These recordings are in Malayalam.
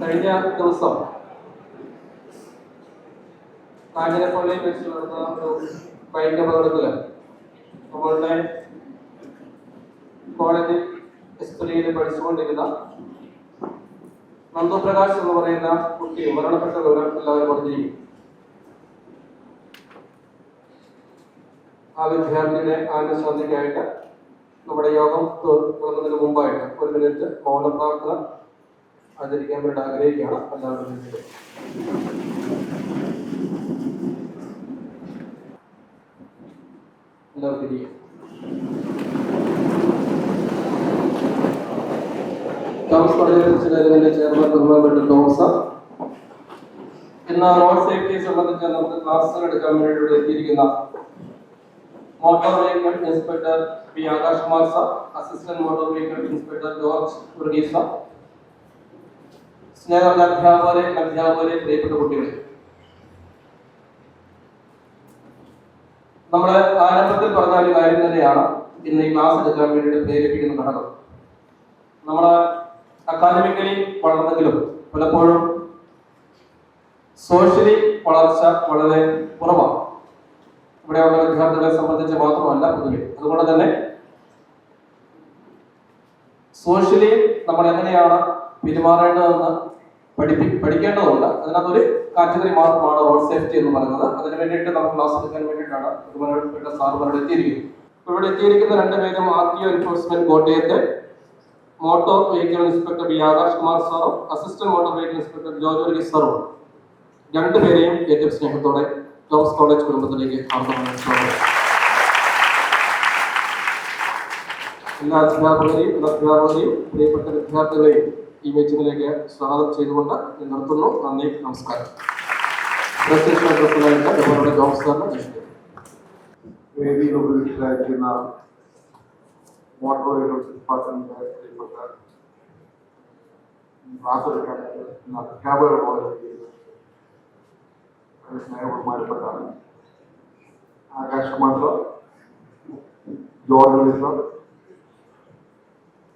കഴിഞ്ഞ ദിവസം കാഞ്ഞിരപ്പള്ളിയിൽ വെച്ച് നടന്ന ഒരു ബൈക്ക് അപകടത്തില് നമ്മളുടെ കോളേജിൽ എസ്പിയിൽ പഠിച്ചുകൊണ്ടിരുന്ന നന്ദുപ്രകാശ് എന്ന് പറയുന്ന കുട്ടി മരണപ്പെട്ട വിവരം എല്ലാവരും പറഞ്ഞിരിക്കും. ആ വിദ്യാർത്ഥിയുടെ ആനുശാസനയ്ക്കായിട്ട് നമ്മുടെ യോഗം തുടങ്ങുന്നതിന് മുമ്പായിട്ട് 1 മിനിറ്റ് മൗന പ്രാർത്ഥന ആചരിക്കാൻ വേണ്ടി ആഗ്രഹിക്കുകയാണ് എല്ലാവരും. എല്ലാവർക്കും തോമസ് കോളേജിലെ ചെയർമാൻ ബഹുമാനപ്പെട്ട തോമസ് ഇന്ന് റോഡ് സേഫ്റ്റിയെ സംബന്ധിച്ച് നമുക്ക് ക്ലാസുകൾ എടുക്കാൻ വേണ്ടി ഇവിടെ എത്തിയിരിക്കുന്ന motor vehicle inspector P Akash Kumar sir, assistant motor vehicle inspector George Varghese sir, സ്നേഹമുള്ള അധ്യാപകരെ പ്രിയപ്പെട്ട കുട്ടികളെ, നമ്മൾ ആരംഭത്തിൽ പറഞ്ഞ ഒരു കാര്യം തന്നെയാണ് ഇന്ന് ഈ ക്ലാസ് എടുക്കാൻ വേണ്ടിയിട്ട് പ്രേരിപ്പിക്കുന്ന ഘടകം. നമ്മൾ അക്കാദമിക്കലി വളർന്നെങ്കിലും പലപ്പോഴും സോഷ്യലി വളർച്ച വളരെ കുറവാണ് ഇവിടെയുള്ള വിദ്യാർത്ഥികളെ സംബന്ധിച്ച് മാത്രമല്ല പൊതുവെ. അതുകൊണ്ട് തന്നെ സോഷ്യലി നമ്മൾ എങ്ങനെയാണ് പെരുമാറേണ്ടതെന്ന് പഠിക്കേണ്ടതുണ്ട്. അതിനകത്തൊരു കാറ്റഗറി മാത്രമാണ് റോഡ് സേഫ്റ്റി എന്ന് പറയുന്നത്. അതിന് വേണ്ടിയിട്ട് നമ്മൾ ക്ലാസ് എടുക്കാൻ വേണ്ടിയിട്ടാണ് ബഹുമാനപ്പെട്ട സാറുമാരുടെ എത്തിയിരിക്കുന്നത്. ഇവിടെ എത്തിയിരിക്കുന്ന 2 പേരും RTO എൻഫോഴ്സ്മെന്റ് കോട്ടയത്തെ motor vehicle inspector P Akash Kumar സാറും assistant motor vehicle inspector George Varghese സാറും 2 പേരെയും ഏറ്റവും സ്നേഹത്തോടെ തോമസ് കോളേജ് കുടുംബത്തിലേക്ക് സ്വാഗതം. എല്ലാ അധ്യാപകരെയും പ്രിയപ്പെട്ട വിദ്യാർത്ഥികളെയും ഈ മീറ്റിംഗിലേക്ക് സ്വാഗതം ചെയ്തുകൊണ്ട് നിർത്തുന്നു. നന്ദി, നമസ്കാരം. ജോബ് സാറിന് വേദിയിലുപയോഗിച്ചിരിക്കുന്ന മോട്ടോർ വെഹിക്കിൾ ഡിപ്പാർട്ട്മെന്റിന്റെ പ്രിയപ്പെട്ട ക്ലാസ് എടുക്കാൻ അധ്യാപകർ സ്നേഹബഹുമാനപ്പെട്ടാണ് Akash Kumar sir, George sir,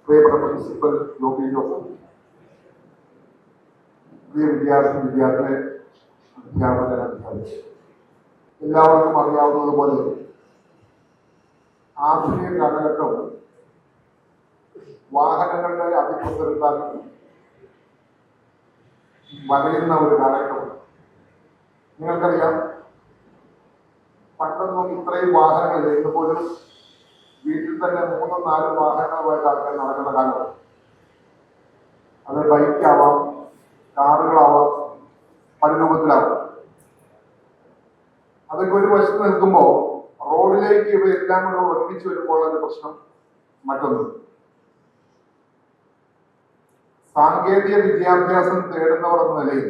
പ്രിയപ്പെട്ട പ്രിൻസിപ്പൽ ജോബി ജോസഫ്, പ്രിയ വിദ്യാർത്ഥികളെ, അധ്യാപകർ, എല്ലാവർക്കും അറിയാവുന്നതുപോലെ ആധുനിക കാലഘട്ടം വാഹനങ്ങളുടെ അതിപ്രസരത്താൽ വലയുന്ന ഒരു കാലഘട്ടമാണ്. നിങ്ങൾക്കറിയാം, പണ്ടൊന്നും ഇത്രയും വാഹനങ്ങളില്ല. ഇന്ന് പോലും വീട്ടിൽ തന്നെ 3-4 വാഹനങ്ങളുമായിട്ട് ആൾക്കാർ നടക്കുന്ന കാലമാണ്. അത് ബൈക്കാവാം, കാറുകളാവാം, പല രൂപത്തിലാവാം. അതൊക്കെ ഒരു വശത്ത് നിൽക്കുമ്പോൾ റോഡിലേക്ക് ഇവയെല്ലാം കൂടെ ഒരുമിച്ച് വരുമ്പോൾ ഒരു പ്രശ്നം മറ്റൊന്ന്. സാങ്കേതിക വിദ്യാഭ്യാസം തേടുന്നവർ എന്ന നിലയിൽ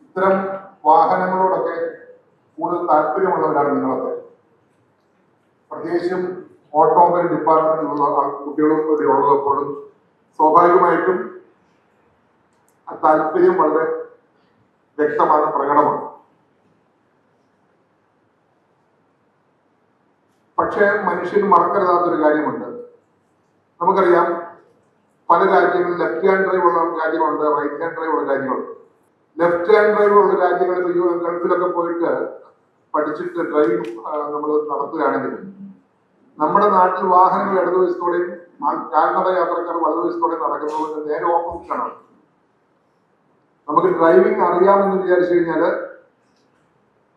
ഇത്തരം വാഹനങ്ങളോടൊക്കെ കൂടുതൽ താല്പര്യമുള്ളവരാണ് നിങ്ങളൊക്കെ. പ്രത്യേകിച്ചും ഓട്ടോമൊബൈൽ ഡിപ്പാർട്ട്മെന്റിലുള്ള കുട്ടികളും കൂടി ഉള്ളപ്പോഴും സ്വാഭാവികമായിട്ടും ആ താല്പര്യം വളരെ വ്യക്തമാണ്, പ്രകടമാണ്. പക്ഷേ മനുഷ്യന് മറക്കരുതാത്തൊരു കാര്യമുണ്ട്. നമുക്കറിയാം, പല രാജ്യങ്ങളിൽ ലെഫ്റ്റ് ഹാൻഡ് ഡ്രൈവ് ഉള്ള രാജ്യങ്ങളുണ്ട്, റൈറ്റ് ഹാൻഡ് ഡ്രൈവ് ഉള്ള രാജ്യങ്ങളുണ്ട്. ലെഫ്റ്റ് ഹാൻഡ് ഡ്രൈവ് ഉള്ള രാജ്യങ്ങളിൽ ഗൾഫിലൊക്കെ പോയിട്ട് പഠിച്ചിട്ട് ഡ്രൈവിംഗ് നമ്മൾ നടത്തുകയാണെങ്കിൽ നമ്മുടെ നാട്ടിൽ വാഹനങ്ങൾ ഇടതുവശത്തോടെയും കാൽനട യാത്രക്കാർ വലതുവശത്തോടെയും നടക്കുന്നതിന് നേരെ ഓപ്പോസിറ്റാണ്. നമുക്ക് ഡ്രൈവിംഗ് അറിയാമെന്ന് വിചാരിച്ചു കഴിഞ്ഞാൽ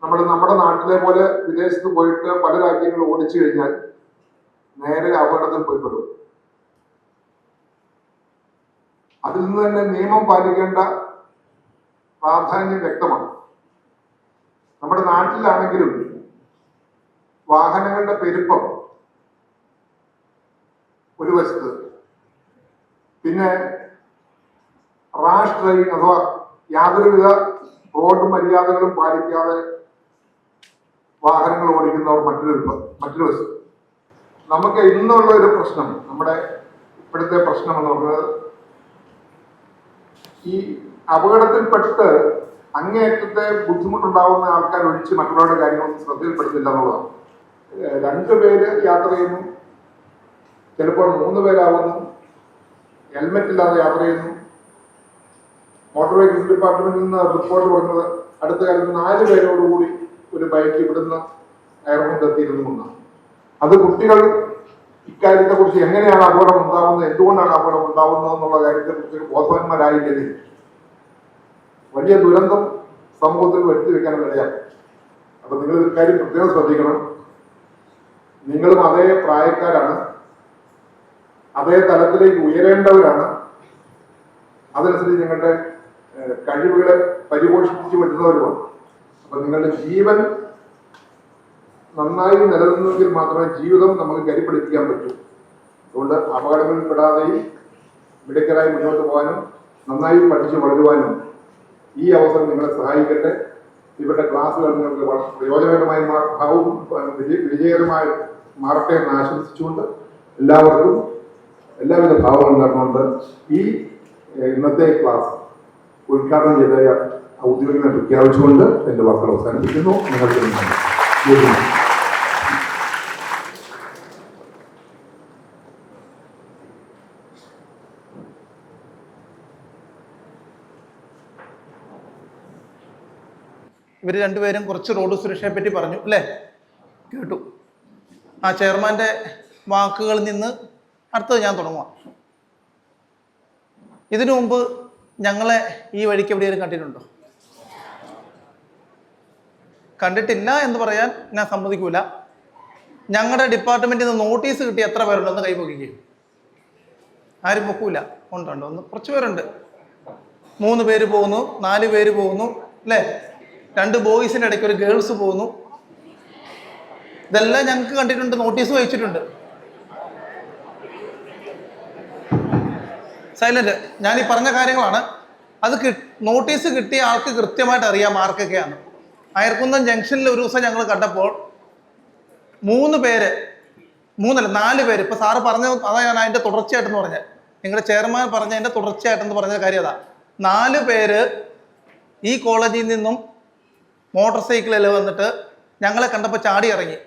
നമ്മൾ നമ്മുടെ നാട്ടിലെ പോലെ വിദേശത്ത് പോയിട്ട് പല രാജ്യങ്ങളിൽ ഓടിച്ചു കഴിഞ്ഞാൽ നേരെ അപകടത്തിൽ പോയിപ്പെടും. അതിൽ നിന്ന് തന്നെ നിയമം പാലിക്കേണ്ട പ്രാധാന്യം വ്യക്തമാണ്. നമ്മുടെ നാട്ടിലാണെങ്കിലും വാഹനങ്ങളുടെ പെരുപ്പം ഒരു വശത്ത്, പിന്നെ റാഷ് ഡ്രൈവിംഗ് അഥവാ യാതൊരുവിധ റോഡ് മര്യാദകളും പാലിക്കാതെ വാഹനങ്ങൾ ഓടിക്കുന്നവർ മറ്റൊരു വശത്ത്. നമുക്ക് ഇന്നുള്ള ഒരു പ്രശ്നം, നമ്മുടെ ഇപ്പോഴത്തെ പ്രശ്നം എന്ന് പറയുന്നത്, ഈ അപകടത്തിൽപ്പെട്ട് അങ്ങേയറ്റത്തെ ബുദ്ധിമുട്ടുണ്ടാവുന്ന ആൾക്കാർ ഒഴിച്ച് മറ്റുള്ളവരുടെ കാര്യങ്ങളൊന്നും ശ്രദ്ധയിൽപ്പെടുന്നില്ല എന്നുള്ളതാണ്. 2 പേര് യാത്ര ചെയ്യുന്നു, ചിലപ്പോൾ 3 പേരാവുന്നു, ഹെൽമെറ്റ് ഇല്ലാതെ യാത്ര ചെയ്യുന്നു, മോട്ടോർ വെഹിക്കിൾസ് ഡിപ്പാർട്ട്മെന്റിൽ നിന്ന് റിപ്പോർട്ട് പറഞ്ഞത് അടുത്ത കാലത്ത് 4 പേരോടുകൂടി ഒരു ബൈക്ക് ഇവിടുന്ന് എത്തിയിരുന്നുവെന്നാണ്. അത് കുട്ടികൾ ഇക്കാര്യത്തെ കുറിച്ച് എങ്ങനെയാണ് അപകടം ഉണ്ടാവുന്നത്, എന്തുകൊണ്ടാണ് അപകടം ഉണ്ടാവുന്നത് എന്നുള്ള കാര്യത്തെ കുറിച്ച് ബോധവാന്മാരായില്ലെങ്കിൽ വലിയ ദുരന്തം സമൂഹത്തിൽ വരുത്തി വെക്കാൻ ഇടയാക്കും. അപ്പൊ നിങ്ങൾ ഇക്കാര്യം പ്രത്യേകം ശ്രദ്ധിക്കണം. നിങ്ങളും അതേ പ്രായക്കാരാണ്, അതേ തലത്തിലേക്ക് ഉയരേണ്ടവരാണ്. അതനുസരിച്ച് നിങ്ങളുടെ കഴിവുകളെ പരിപോഷിപ്പിച്ചു വരുന്നവരുമാണ്. അപ്പൊ നിങ്ങളുടെ ജീവൻ നന്നായി നിലനിന്നെങ്കിൽ മാത്രമേ ജീവിതം നമുക്ക് കരിപ്പിടിപ്പിക്കാൻ പറ്റൂ. അതുകൊണ്ട് അപകടങ്ങളിൽ പെടാതെയും മിടുക്കരായി മുന്നോട്ട് പോകാനും നന്നായി പഠിച്ചു വളരുവാനും ഈ അവസരം നിങ്ങളെ സഹായിക്കട്ടെ. ഇവരുടെ ക്ലാസ്സുകൾ നിങ്ങൾക്ക് പ്രയോജനകരമായി വിജയകരമായി മാറട്ടെ എന്ന് ആശംസിച്ചുകൊണ്ട് എല്ലാവർക്കും എല്ലാവിധ ഭാവങ്ങളും നേർന്നുകൊണ്ട് ഈ ഇന്നത്തെ ക്ലാസ് ഉദ്ഘാടനം ചെയ്ത ഔദ്യോഗികമായി പ്രഖ്യാപിച്ചുകൊണ്ട് എൻ്റെ വാക്കുകൾ അവസാനിപ്പിക്കുന്നു. നിങ്ങൾക്ക് ഇവർ രണ്ടുപേരും കുറച്ച് റോഡ് സുരക്ഷയെ പറ്റി പറഞ്ഞു അല്ലേ, കേട്ടു. ആ ചെയർമാൻ്റെ വാക്കുകളിൽ നിന്ന് അടുത്തത് ഞാൻ തുടങ്ങുക. ഇതിനു മുമ്പ് ഞങ്ങളെ ഈ വഴിക്ക് എവിടെയെങ്കിലും കണ്ടിട്ടുണ്ടോ? കണ്ടിട്ടില്ല എന്ന് പറയാൻ ഞാൻ സമ്മതിക്കൂല. ഞങ്ങളുടെ ഡിപ്പാർട്ട്മെന്റിൽ നിന്ന് നോട്ടീസ് കിട്ടി എത്ര പേരുണ്ടെന്ന് കൈ പൊക്കിക്കും. ആരും പൊക്കൂല. ഉണ്ടോ? ഒന്ന് കുറച്ച് പേരുണ്ട്. 3 പേര് പോകുന്നു, 4 പേര് പോകുന്നു അല്ലേ, 2 ബോയ്സിൻ്റെ ഇടയ്ക്ക് ഒരു ഗേൾസ് പോകുന്നു. ഇതെല്ലാം ഞങ്ങൾക്ക് കണ്ടിട്ടുണ്ട്, നോട്ടീസ് വായിച്ചിട്ടുണ്ട്. സൈലന്റ്. ഞാൻ ഈ പറഞ്ഞ കാര്യങ്ങളാണ്. അത് നോട്ടീസ് കിട്ടിയ ആൾക്ക് കൃത്യമായിട്ട് അറിയാം ആർക്കൊക്കെയാണ്. അയർക്കുന്നം ജംഗ്ഷനിൽ ഒരു ദിവസം ഞങ്ങൾ കണ്ടപ്പോൾ 4 പേര് ഇപ്പൊ സാറ് പറഞ്ഞ അതാ ഞാൻ അതിന്റെ തുടർച്ചയായിട്ടെന്ന് പറഞ്ഞത്, നിങ്ങളുടെ ചെയർമാൻ പറഞ്ഞതിന്റെ തുടർച്ചയായിട്ടെന്ന് പറഞ്ഞ കാര്യം അതാ. 4 പേര് ഈ കോളേജിൽ നിന്നും മോട്ടോർ സൈക്കിളിൽ വന്നിട്ട് ഞങ്ങളെ കണ്ടപ്പോൾ ചാടി ഇറങ്ങി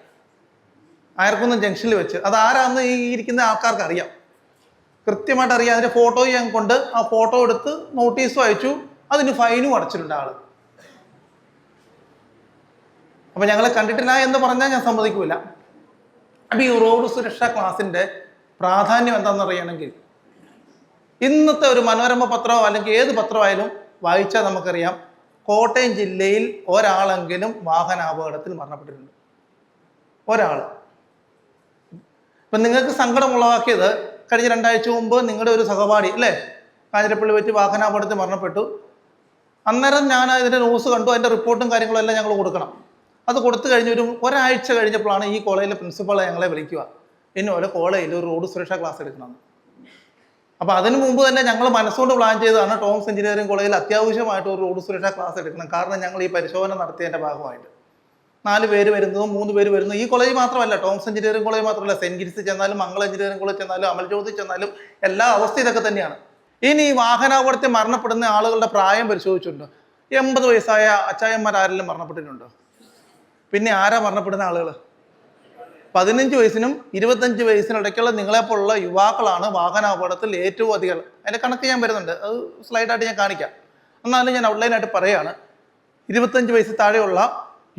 അയർക്കുന്നം ജംഗ്ഷനിൽ വെച്ച്. അത് ആരാന്ന് ഈ ഇരിക്കുന്ന ആൾക്കാർക്ക് അറിയാം, കൃത്യമായിട്ട് അറിയാം. അതിന്റെ ഫോട്ടോയും ഞാൻ കൊണ്ട് ആ ഫോട്ടോ എടുത്ത് നോട്ടീസും അയച്ചു, അതിന് ഫൈനും അടച്ചിട്ടുണ്ട് ആള്. അപ്പൊ ഞങ്ങളെ കണ്ടിട്ടില്ല എന്ന് പറഞ്ഞാൽ ഞാൻ സമ്മതിക്കൂല. അപ്പൊ ഈ റോഡ് സുരക്ഷാ ക്ലാസിന്റെ പ്രാധാന്യം എന്താണെന്ന് അറിയണമെങ്കിൽ ഇന്നത്തെ ഒരു മനോരമ പത്രമോ അല്ലെങ്കിൽ ഏത് പത്രമായാലും വായിച്ചാൽ നമുക്കറിയാം, കോട്ടയം ജില്ലയിൽ ഒരാളെങ്കിലും വാഹനാപകടത്തിൽ മരണപ്പെട്ടിട്ടുണ്ട്. ഒരാൾ. ഇപ്പം നിങ്ങൾക്ക് സങ്കടം ഉളവാക്കിയത് കഴിഞ്ഞ 2 ആഴ്ച മുമ്പ് നിങ്ങളുടെ ഒരു സഹപാഠി അല്ലേ കാഞ്ഞിരപ്പള്ളി വെച്ച് വാഹനാപകടത്തിൽ മരണപ്പെട്ടു. അന്നേരം ഞാൻ അതിൻ്റെ ന്യൂസ് കണ്ടു, അതിൻ്റെ റിപ്പോർട്ടും കാര്യങ്ങളും എല്ലാം ഞങ്ങൾ കൊടുക്കണം. അത് കൊടുത്തു കഴിഞ്ഞ് ഒരാഴ്ച കഴിഞ്ഞപ്പോഴാണ് ഈ കോളേജിലെ പ്രിൻസിപ്പൾ ഞങ്ങളെ വിളിക്കുക, ഇന്നുപോലെ കോളേജിൽ ഒരു റോഡ് സുരക്ഷാ ക്ലാസ് എടുക്കണമെന്ന്. അപ്പോൾ അതിനു മുമ്പ് തന്നെ ഞങ്ങൾ മനസ്സുകൊണ്ട് പ്ലാൻ ചെയ്തതാണ് ടോംസ് എഞ്ചിനീയറിംഗ് കോളേജിൽ അത്യാവശ്യമായിട്ട് ഒരു റോഡ് സുരക്ഷാ ക്ലാസ് എടുക്കണം. കാരണം ഞങ്ങൾ ഈ പരിശോധന നടത്തിയതിൻ്റെ ഭാഗമായിട്ട് 4 പേര് വരുന്നതും 3 പേര് വരുന്നതും ഈ കോളേജ് മാത്രമല്ല, ടോംസ് എഞ്ചിനീയറിംഗ് കോളേജ് മാത്രമല്ല, സെന്റ് ഗിൽസിൽ ചെന്നാലും മംഗള എഞ്ചിനീയറിംഗ് കോളേജ് ചെന്നാലും അമൽജ്യോതി ചെന്നാലും എല്ലാ അവസ്ഥ ഇതൊക്കെ തന്നെയാണ്. ഇനി ഈ വാഹനാപകടത്തിൽ മരണപ്പെടുന്ന ആളുകളുടെ പ്രായം പരിശോധിച്ചിട്ടുണ്ടോ? 80 വയസ്സായ അച്ചായന്മാർ ആരെങ്കിലും മരണപ്പെട്ടിട്ടുണ്ടോ? പിന്നെ ആരാ മരണപ്പെടുന്ന ആളുകൾ? 15 വയസ്സിനും 25 വയസ്സിനിടയ്ക്കുള്ള നിങ്ങളെപ്പോലുള്ള യുവാക്കളാണ് വാഹനാപകടത്തിൽ ഏറ്റവും അധികം. അതിൻ്റെ കണക്ക് ഞാൻ വരുന്നുണ്ട്, അത് സ്ലൈഡായിട്ട് ഞാൻ കാണിക്കാം. എന്നാലും ഞാൻ ഔട്ട്ലൈനായിട്ട് പറയുകയാണ്. 25 വയസ്സിൽ താഴെയുള്ള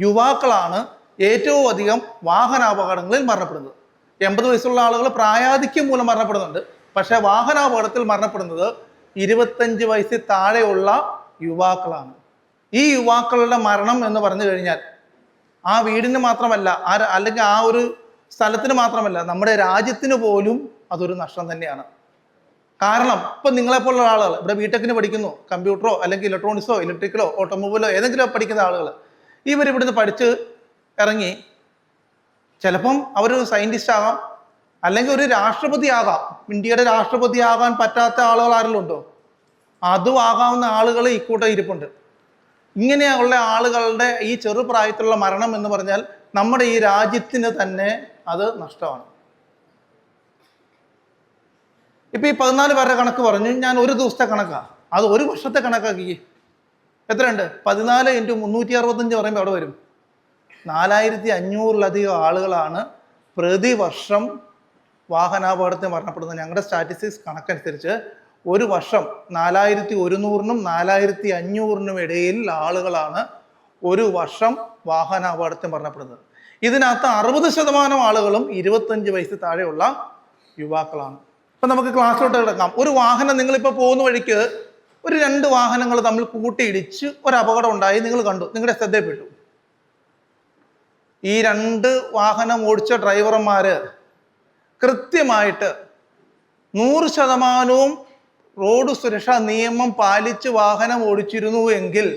യുവാക്കളാണ് ഏറ്റവും അധികം വാഹനാപകടങ്ങളിൽ മരണപ്പെടുന്നത്. 80 വയസ്സുള്ള ആളുകൾ പ്രായാധിക്യം മൂലം മരണപ്പെടുന്നുണ്ട്. പക്ഷേ വാഹനാപകടത്തിൽ മരണപ്പെടുന്നത് 25 വയസ്സിൽ താഴെയുള്ള യുവാക്കളാണ്. ഈ യുവാക്കളുടെ മരണം എന്ന് പറഞ്ഞു കഴിഞ്ഞാൽ ആ വീടിന് മാത്രമല്ല, അല്ലെങ്കിൽ ആ ഒരു സ്ഥലത്തിന് മാത്രമല്ല, നമ്മുടെ രാജ്യത്തിന് പോലും അതൊരു നഷ്ടം തന്നെയാണ്. കാരണം ഇപ്പം നിങ്ങളെപ്പോലുള്ള ആളുകൾ ഇവിടെ ബിടെക്കിന് പഠിക്കുന്നു, കമ്പ്യൂട്ടറോ അല്ലെങ്കിൽ ഇലക്ട്രോണിക്സോ ഇലക്ട്രിക്കലോ ഓട്ടോമൊബൈലോ ഏതെങ്കിലും പഠിക്കുന്ന ആളുകൾ, ഇവരിവിടുന്ന് പഠിച്ച് ഇറങ്ങി ചിലപ്പം അവരൊരു സയൻറ്റിസ്റ്റ് ആകാം, അല്ലെങ്കിൽ ഒരു രാഷ്ട്രപതി ആകാം. ഇന്ത്യയുടെ രാഷ്ട്രപതി ആകാൻ പറ്റാത്ത ആളുകൾ ആരെങ്കിലും ഉണ്ടോ? അതും ആകാവുന്ന ആളുകൾ ഇക്കൂട്ടം ഇരിപ്പുണ്ട്. ഇങ്ങനെയുള്ള ആളുകളുടെ ഈ ചെറുപ്രായത്തിലുള്ള മരണം എന്ന് പറഞ്ഞാൽ നമ്മുടെ ഈ രാജ്യത്തിന് തന്നെ അത് നഷ്ടമാണ്. ഇപ്പൊ ഈ 14 പേരുടെ കണക്ക് പറഞ്ഞു, ഞാൻ ഒരു ദിവസത്തെ കണക്കാണ്, അത് ഒരു വർഷത്തെ കണക്കാക്കി എത്രയുണ്ട്? 14 × 365 പറയുമ്പോൾ അവിടെ വരും 4500-ലധികം ആളുകളാണ് പ്രതിവർഷം വാഹനാപകടത്തിൽ മരണപ്പെടുന്നത്. ഞങ്ങളുടെ സ്റ്റാറ്റിസ്റ്റിക്സ് കണക്കനുസരിച്ച് ഒരു വർഷം 4100-നും 4500-നും ഇടയിൽ ആളുകളാണ് ഒരു വർഷം വാഹനാപകടത്തിൽ മരണപ്പെടുന്നത്. ഇതിനകത്ത് 60% ആളുകളും 25 വയസ്സ് താഴെയുള്ള യുവാക്കളാണ്. ഇപ്പം നമുക്ക് ക്ലാസ്സിലോട്ട് കിടക്കാം. ഒരു വാഹനം നിങ്ങളിപ്പോൾ പോകുന്ന വഴിക്ക് ഒരു 2 വാഹനങ്ങൾ തമ്മിൽ കൂട്ടിയിടിച്ച് ഒരു അപകടം ഉണ്ടായി, നിങ്ങൾ കണ്ടു, നിങ്ങളുടെ ശ്രദ്ധയിൽപ്പെട്ടു. ഈ 2 വാഹനം ഓടിച്ച ഡ്രൈവർമാര് കൃത്യമായിട്ട് 100% റോഡ് സുരക്ഷാ നിയമം പാലിച്ച് വാഹനം ഓടിച്ചിരുന്നു എങ്കിൽ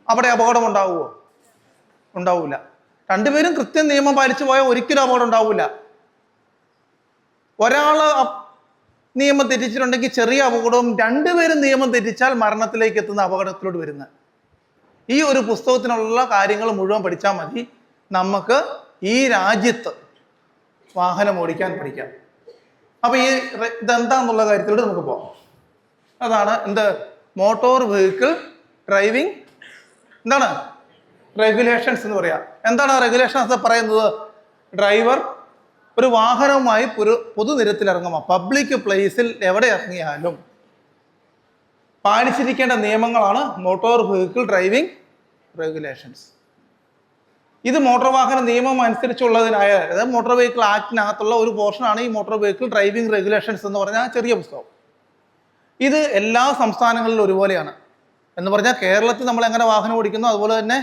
അവിടെ അപകടം ഉണ്ടാവുമോ? ഉണ്ടാവില്ല. 2 പേരും കൃത്യം നിയമം പാലിച്ചു പോയാൽ ഒരിക്കലും അപകടം ഉണ്ടാവില്ല. ഒരാൾ നിയമം തെറ്റിച്ചിട്ടുണ്ടെങ്കിൽ ചെറിയ അപകടവും, 2 പേരും നിയമം തെറ്റിച്ചാൽ മരണത്തിലേക്ക് എത്തുന്ന അപകടത്തിലോട്ട് വരുന്നത്. ഈ ഒരു പുസ്തകത്തിനുള്ള കാര്യങ്ങൾ മുഴുവൻ പഠിച്ചാൽ മതി, നമുക്ക് ഈ രാജ്യത്ത് വാഹനം ഓടിക്കാൻ പഠിക്കാം. അപ്പോൾ ഈ ഇതെന്താന്നുള്ള കാര്യത്തിലൂടെ നമുക്ക് പോകാം. അതാണ് മോട്ടോർ വെഹിക്കിൾ ഡ്രൈവിംഗ് എന്താണ് റെഗുലേഷൻസ് എന്ന് പറയാം. എന്താണ് റെഗുലേഷൻസ് പറയുന്നത്? ഡ്രൈവർ ഒരു വാഹനവുമായി പൊതുനിരത്തിൽ ഇറങ്ങുമ്പോൾ, പബ്ലിക് പ്ലേസിൽ എവിടെ ഇറങ്ങിയാലും പാലിച്ചിരിക്കേണ്ട നിയമങ്ങളാണ് മോട്ടോർ വെഹിക്കിൾ ഡ്രൈവിംഗ് റെഗുലേഷൻസ്. ഇത് മോട്ടോർ വാഹന നിയമം അനുസരിച്ചുള്ളതിനായ, അതായത് മോട്ടോർ വെഹിക്കിൾ ആക്ടിനകത്തുള്ള ഒരു പോർഷനാണ് ഈ മോട്ടോർ വെഹിക്കിൾ ഡ്രൈവിംഗ് റെഗുലേഷൻസ് എന്ന് പറഞ്ഞാൽ ചെറിയ പുസ്തകം. ഇത് എല്ലാ സംസ്ഥാനങ്ങളിലും ഒരുപോലെയാണ്. എന്ന് പറഞ്ഞാൽ കേരളത്തിൽ നമ്മൾ എങ്ങനെ വാഹനം ഓടിക്കുന്നു അതുപോലെ തന്നെ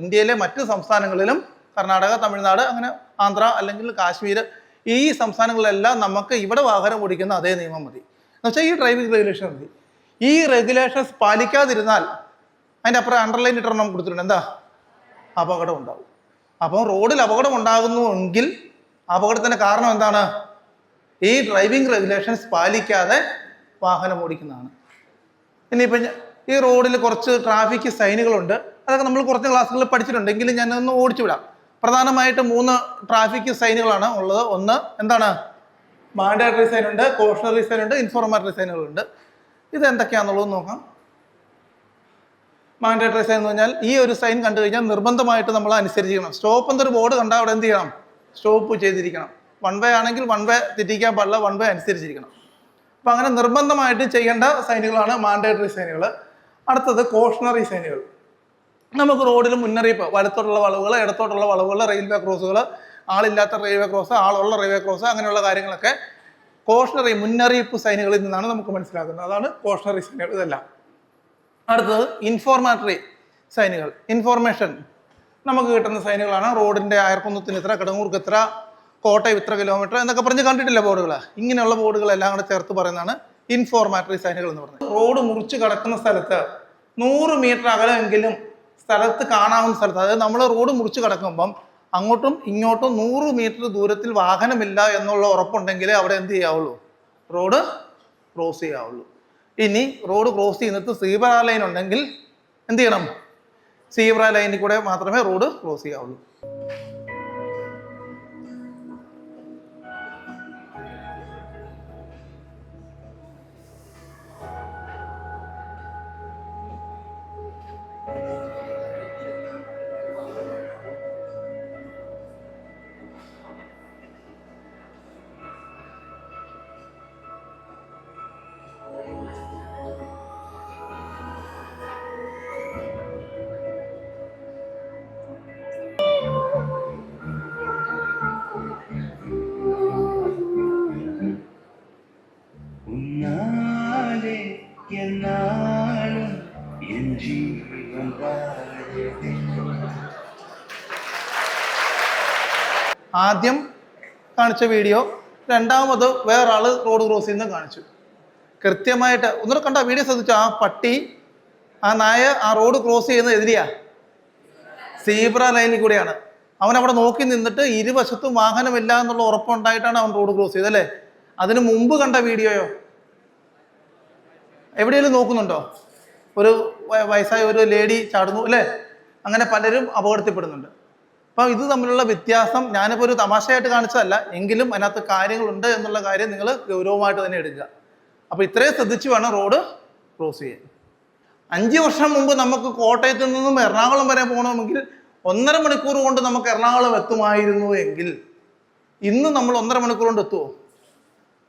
ഇന്ത്യയിലെ മറ്റ് സംസ്ഥാനങ്ങളിലും, കർണാടക, തമിഴ്നാട്, അങ്ങനെ ആന്ധ്ര അല്ലെങ്കിൽ കാശ്മീർ, ഈ സംസ്ഥാനങ്ങളിലെല്ലാം നമുക്ക് ഇവിടെ വാഹനം ഓടിക്കുന്ന അതേ നിയമം മതി. എന്ന് വെച്ചാൽ ഈ ഡ്രൈവിംഗ് റെഗുലേഷൻ മതി. ഈ റെഗുലേഷൻസ് പാലിക്കാതിരുന്നാൽ അതിൻ്റെ അപ്പുറം അണ്ടർലൈൻ ഇട്ടണം കൊടുത്തിട്ടുണ്ട്, എന്താ? അപകടം ഉണ്ടാവും. അപ്പം റോഡിൽ അപകടം ഉണ്ടാകുന്നുവെങ്കിൽ അപകടത്തിൻ്റെ കാരണം എന്താണ്? ഈ ഡ്രൈവിംഗ് റെഗുലേഷൻസ് പാലിക്കാതെ വാഹനം ഓടിക്കുന്നതാണ്. ഇനിയിപ്പം ഈ റോഡിൽ കുറച്ച് ട്രാഫിക് സൈനുകളുണ്ട്, അതൊക്കെ നമ്മൾ കുറച്ച് ക്ലാസ്സുകളിൽ പഠിച്ചിട്ടുണ്ടെങ്കിലും ഞാനൊന്ന് ഓടിച്ചു വിടാം. പ്രധാനമായിട്ട് 3 ട്രാഫിക് സൈനുകളാണ് ഉള്ളത്. ഒന്ന് എന്താണ്? മാൻഡേറ്ററി സൈൻ ഉണ്ട്, കോഷണറി സൈൻ ഉണ്ട്, ഇൻഫോർമേറ്ററി സൈനുകളുണ്ട്. ഇത് എന്തൊക്കെയാണെന്നുള്ളത് നോക്കാം. മാൻഡേറ്ററി സൈൻ എന്ന് പറഞ്ഞാൽ ഈ ഒരു സൈൻ കണ്ടു കഴിഞ്ഞാൽ നിർബന്ധമായിട്ട് നമ്മൾ അനുസരിച്ചിരിക്കണം. സ്റ്റോപ്പ് എന്നൊരു ബോർഡ് കണ്ടാൽ അവിടെ എന്ത് ചെയ്യണം? സ്റ്റോപ്പ് ചെയ്തിരിക്കണം. 1 വേ ആണെങ്കിൽ 1 വേ തെറ്റിക്കാൻ പാടില്ല, 1 വേ അനുസരിച്ചിരിക്കണം. അപ്പം അങ്ങനെ നിർബന്ധമായിട്ട് ചെയ്യേണ്ട സൈനുകളാണ് മാൻഡേറ്ററി സൈനുകൾ. അടുത്തത് കോഷണറി സൈനുകൾ. നമുക്ക് റോഡിൽ മുന്നറിയിപ്പ്, വലത്തോട്ടുള്ള വളവുകൾ, ഇടത്തോട്ടുള്ള വളവുകൾ, റെയിൽവേ ക്രോസുകൾ, ആളില്ലാത്ത റെയിൽവേ ക്രോസ്, ആളുള്ള റെയിൽവേ ക്രോസ്, അങ്ങനെയുള്ള കാര്യങ്ങളൊക്കെ കോഷണറി മുന്നറിയിപ്പ് സൈനുകളിൽ നിന്നാണ് നമുക്ക് മനസ്സിലാക്കുന്നത്. അതാണ് കോഷണറി സൈനുകൾ ഇതെല്ലാം. അടുത്തത് ഇൻഫോർമേറ്ററി സൈനുകൾ. ഇൻഫോർമേഷൻ നമുക്ക് കിട്ടുന്ന സൈനുകളാണ്. റോഡിൻ്റെ അയർക്കുന്നത്തിന് ഇത്ര, കിടങ്ങൂർക്ക് ഇത്ര, കോട്ടയം ഇത്ര കിലോമീറ്റർ എന്നൊക്കെ പറഞ്ഞ് കണ്ടിട്ടില്ല ബോർഡുകൾ. ഇങ്ങനെയുള്ള ബോർഡുകളെല്ലാം കൂടെ ചേർത്ത് പറയുന്നതാണ് ഇൻഫോർമേറ്ററി സൈനുകൾ എന്ന് പറയുന്നത്. റോഡ് മുറിച്ച് കടക്കുന്ന സ്ഥലത്ത് 100 മീറ്റർ അകലെങ്കിലും സ്ഥലത്ത് കാണാവുന്ന സ്ഥലത്ത്, അതായത് നമ്മൾ റോഡ് മുറിച്ച് കിടക്കുമ്പം അങ്ങോട്ടും ഇങ്ങോട്ടും 100 മീറ്റർ ദൂരത്തിൽ വാഹനമില്ല എന്നുള്ള ഉറപ്പുണ്ടെങ്കിലേ അവിടെ എന്ത് ചെയ്യാവുള്ളൂ? റോഡ് ക്രോസ് ചെയ്യാവുള്ളൂ. ഇനി റോഡ് ക്രോസ് ചെയ്യുന്നിടത്ത് സീബ്ര ലൈൻ ഉണ്ടെങ്കിൽ എന്ത് ചെയ്യണം? സീബ്ര ലൈനിൽ കൂടെ മാത്രമേ റോഡ് ക്രോസ് ചെയ്യാവുള്ളൂ. ആദ്യം കാണിച്ച വീഡിയോ, രണ്ടാമത് വേറൊരാൾ റോഡ് ക്രോസ് ചെയ്യുന്നത് കാണിച്ചു. കൃത്യമായിട്ട് ഒന്നുകൂടെ കണ്ട വീഡിയോ ശ്രദ്ധിച്ചു. ആ പട്ടി, ആ നായ ആ റോഡ് ക്രോസ് ചെയ്യുന്നത് എതിരെയാ? സീബ്ര ലൈനിൽ കൂടെയാണ്. അവൻ അവിടെ നോക്കി നിന്നിട്ട് ഇരുവശത്തും വാഹനമില്ല എന്നുള്ള ഉറപ്പുണ്ടായിട്ടാണ് അവൻ റോഡ് ക്രോസ് ചെയ്തത്, അല്ലേ? അതിന് മുമ്പ് കണ്ട വീഡിയോയോ എവിടെയെങ്കിലും നോക്കുന്നുണ്ടോ? ഒരു വയസ്സായ ഒരു ലേഡി ചാടുന്നു, അല്ലേ? അങ്ങനെ പലരും അപകടത്തിൽപ്പെടുന്നുണ്ട്. അപ്പം ഇത് തമ്മിലുള്ള വ്യത്യാസം ഞാനിപ്പോൾ ഒരു തമാശയായിട്ട് കാണിച്ചതല്ല, എങ്കിലും അതിനകത്ത് കാര്യങ്ങളുണ്ട് എന്നുള്ള കാര്യം നിങ്ങൾ ഗൗരവമായിട്ട് തന്നെ എടുക്കുക. അപ്പോൾ ഇത്രയും ശ്രദ്ധിച്ച് വേണം റോഡ് ക്രോസ് ചെയ്യാൻ. 5 വർഷം മുമ്പ് നമുക്ക് കോട്ടയത്ത് നിന്നും എറണാകുളം വരെ പോകണമെങ്കിൽ 1.5 മണിക്കൂർ കൊണ്ട് നമുക്ക് എറണാകുളം എത്തുമായിരുന്നു എങ്കിൽ ഇന്ന് നമ്മൾ 1.5 മണിക്കൂർ കൊണ്ട് എത്തുമോ?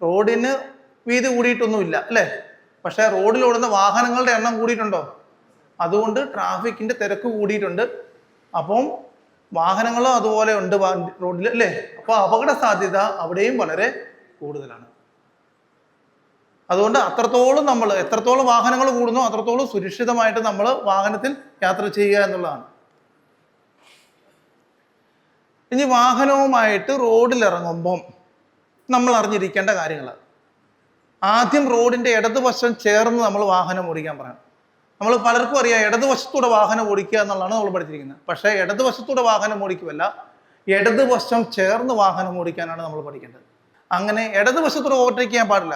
റോഡിന് വീതി കൂടിയിട്ടൊന്നുമില്ല അല്ലേ? പക്ഷേ റോഡിലോടുന്ന വാഹനങ്ങളുടെ എണ്ണം കൂടിയിട്ടുണ്ടോ? അതുകൊണ്ട് ട്രാഫിക്കിന്റെ തിരക്ക് കൂടിയിട്ടുണ്ട്. അപ്പം വാഹനങ്ങളും അതുപോലെ ഉണ്ട് റോഡിൽ അല്ലേ? അപ്പോൾ അപകട സാധ്യത അവിടെയും വളരെ കൂടുതലാണ്. അതുകൊണ്ട് എത്രത്തോളം വാഹനങ്ങൾ കൂടുന്നോ അത്രത്തോളം സുരക്ഷിതമായിട്ട് നമ്മൾ വാഹനത്തിൽ യാത്ര ചെയ്യുക എന്നുള്ളതാണ്. ഇനി വാഹനവുമായിട്ട് റോഡിൽ ഇറങ്ങുമ്പം നമ്മൾ അറിഞ്ഞിരിക്കേണ്ട കാര്യങ്ങൾ. ആദ്യം റോഡിന്റെ ഇടതുവശം ചേർന്ന് നമ്മൾ വാഹനം ഓടിക്കാൻ പറയണം. നമ്മൾ പലർക്കും അറിയാം ഇടതുവശത്തൂടെ വാഹനം ഓടിക്കുക എന്നുള്ളതാണ് നമ്മൾ പഠിച്ചിരിക്കുന്നത്. പക്ഷേ ഇടതുവശത്തൂടെ വാഹനം ഓടിക്കുമല്ല, ഇടതുവശം ചേർന്ന് വാഹനം ഓടിക്കാനാണ് നമ്മൾ പഠിക്കേണ്ടത്. അങ്ങനെ ഇടതുവശത്തൂടെ ഓവർടേക്ക് ചെയ്യാൻ പാടില്ല.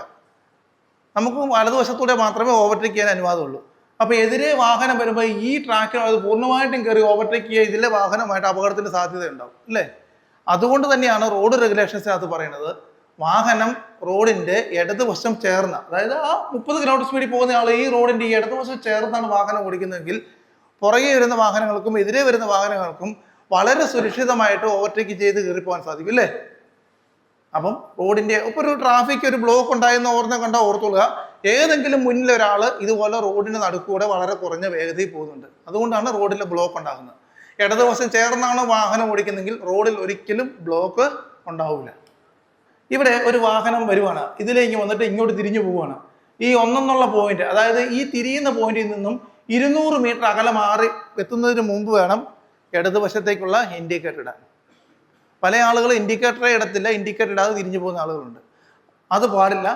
നമുക്ക് വലതുവശത്തൂടെ മാത്രമേ ഓവർടേക്ക് ചെയ്യാൻ അനുവാദമുള്ളൂ. അപ്പോൾ എതിരെ വാഹനം വരുമ്പോൾ ഈ ട്രാക്കിൽ അത് പൂർണ്ണമായിട്ടും കയറി ഓവർടേക്ക് ചെയ്യുക, ഇതിലെ വാഹനമായിട്ട് അപകടത്തിന് സാധ്യത ഉണ്ടാവും അല്ലേ? അതുകൊണ്ട് തന്നെയാണ് റോഡ് റെഗുലേഷൻസിനകത്ത് പറയുന്നത് വാഹനം റോഡിന്റെ ഇടതുവശം ചേർന്ന, അതായത് ആ 30 കിലോമീറ്റർ സ്പീഡിൽ പോകുന്ന ആൾ ഈ റോഡിന്റെ ഈ ഇടതുവശം ചേർന്നാണ് വാഹനം ഓടിക്കുന്നതെങ്കിൽ പുറകെ വരുന്ന വാഹനങ്ങൾക്കും എതിരെ വരുന്ന വാഹനങ്ങൾക്കും വളരെ സുരക്ഷിതമായിട്ട് ഓവർടേക്ക് ചെയ്ത് കയറിപ്പോകാൻ സാധിക്കും അല്ലേ? അപ്പം റോഡിന്റെ ഇപ്പോൾ ഒരു ട്രാഫിക് ഒരു ബ്ലോക്ക് ഉണ്ടായെന്ന് ഓർത്തുകൊള്ളുക. ഏതെങ്കിലും മുന്നിൽ ഒരാൾ ഇതുപോലെ റോഡിന് നടുക്കൂടെ വളരെ കുറഞ്ഞ വേഗതയിൽ പോകുന്നുണ്ട്. അതുകൊണ്ടാണ് റോഡിൽ ബ്ലോക്ക് ഉണ്ടാകുന്നത്. ഇടതുവശം ചേർന്നാണ് വാഹനം ഓടിക്കുന്നെങ്കിൽ റോഡിൽ ഒരിക്കലും ബ്ലോക്ക് ഉണ്ടാവില്ല. ഇവിടെ ഒരു വാഹനം വരുവാണ്, ഇതിലേക്ക് വന്നിട്ട് ഇങ്ങോട്ട് തിരിഞ്ഞു പോവുകയാണ്. ഈ 1 പോയിന്റ്, അതായത് ഈ തിരിയുന്ന പോയിന്റിൽ നിന്നും 200 മീറ്റർ അകലെ മാറി എത്തുന്നതിന് മുമ്പ് വേണം ഇടതുവശത്തേക്കുള്ള ഇൻഡിക്കേറ്റർ ഇടാൻ. പല ആളുകൾ ഇൻഡിക്കേറ്ററെ ഇടത്തില്ല, ഇൻഡിക്കേറ്റർ ഇടാതെ തിരിഞ്ഞു പോകുന്ന ആളുകളുണ്ട്. അത് പാടില്ല.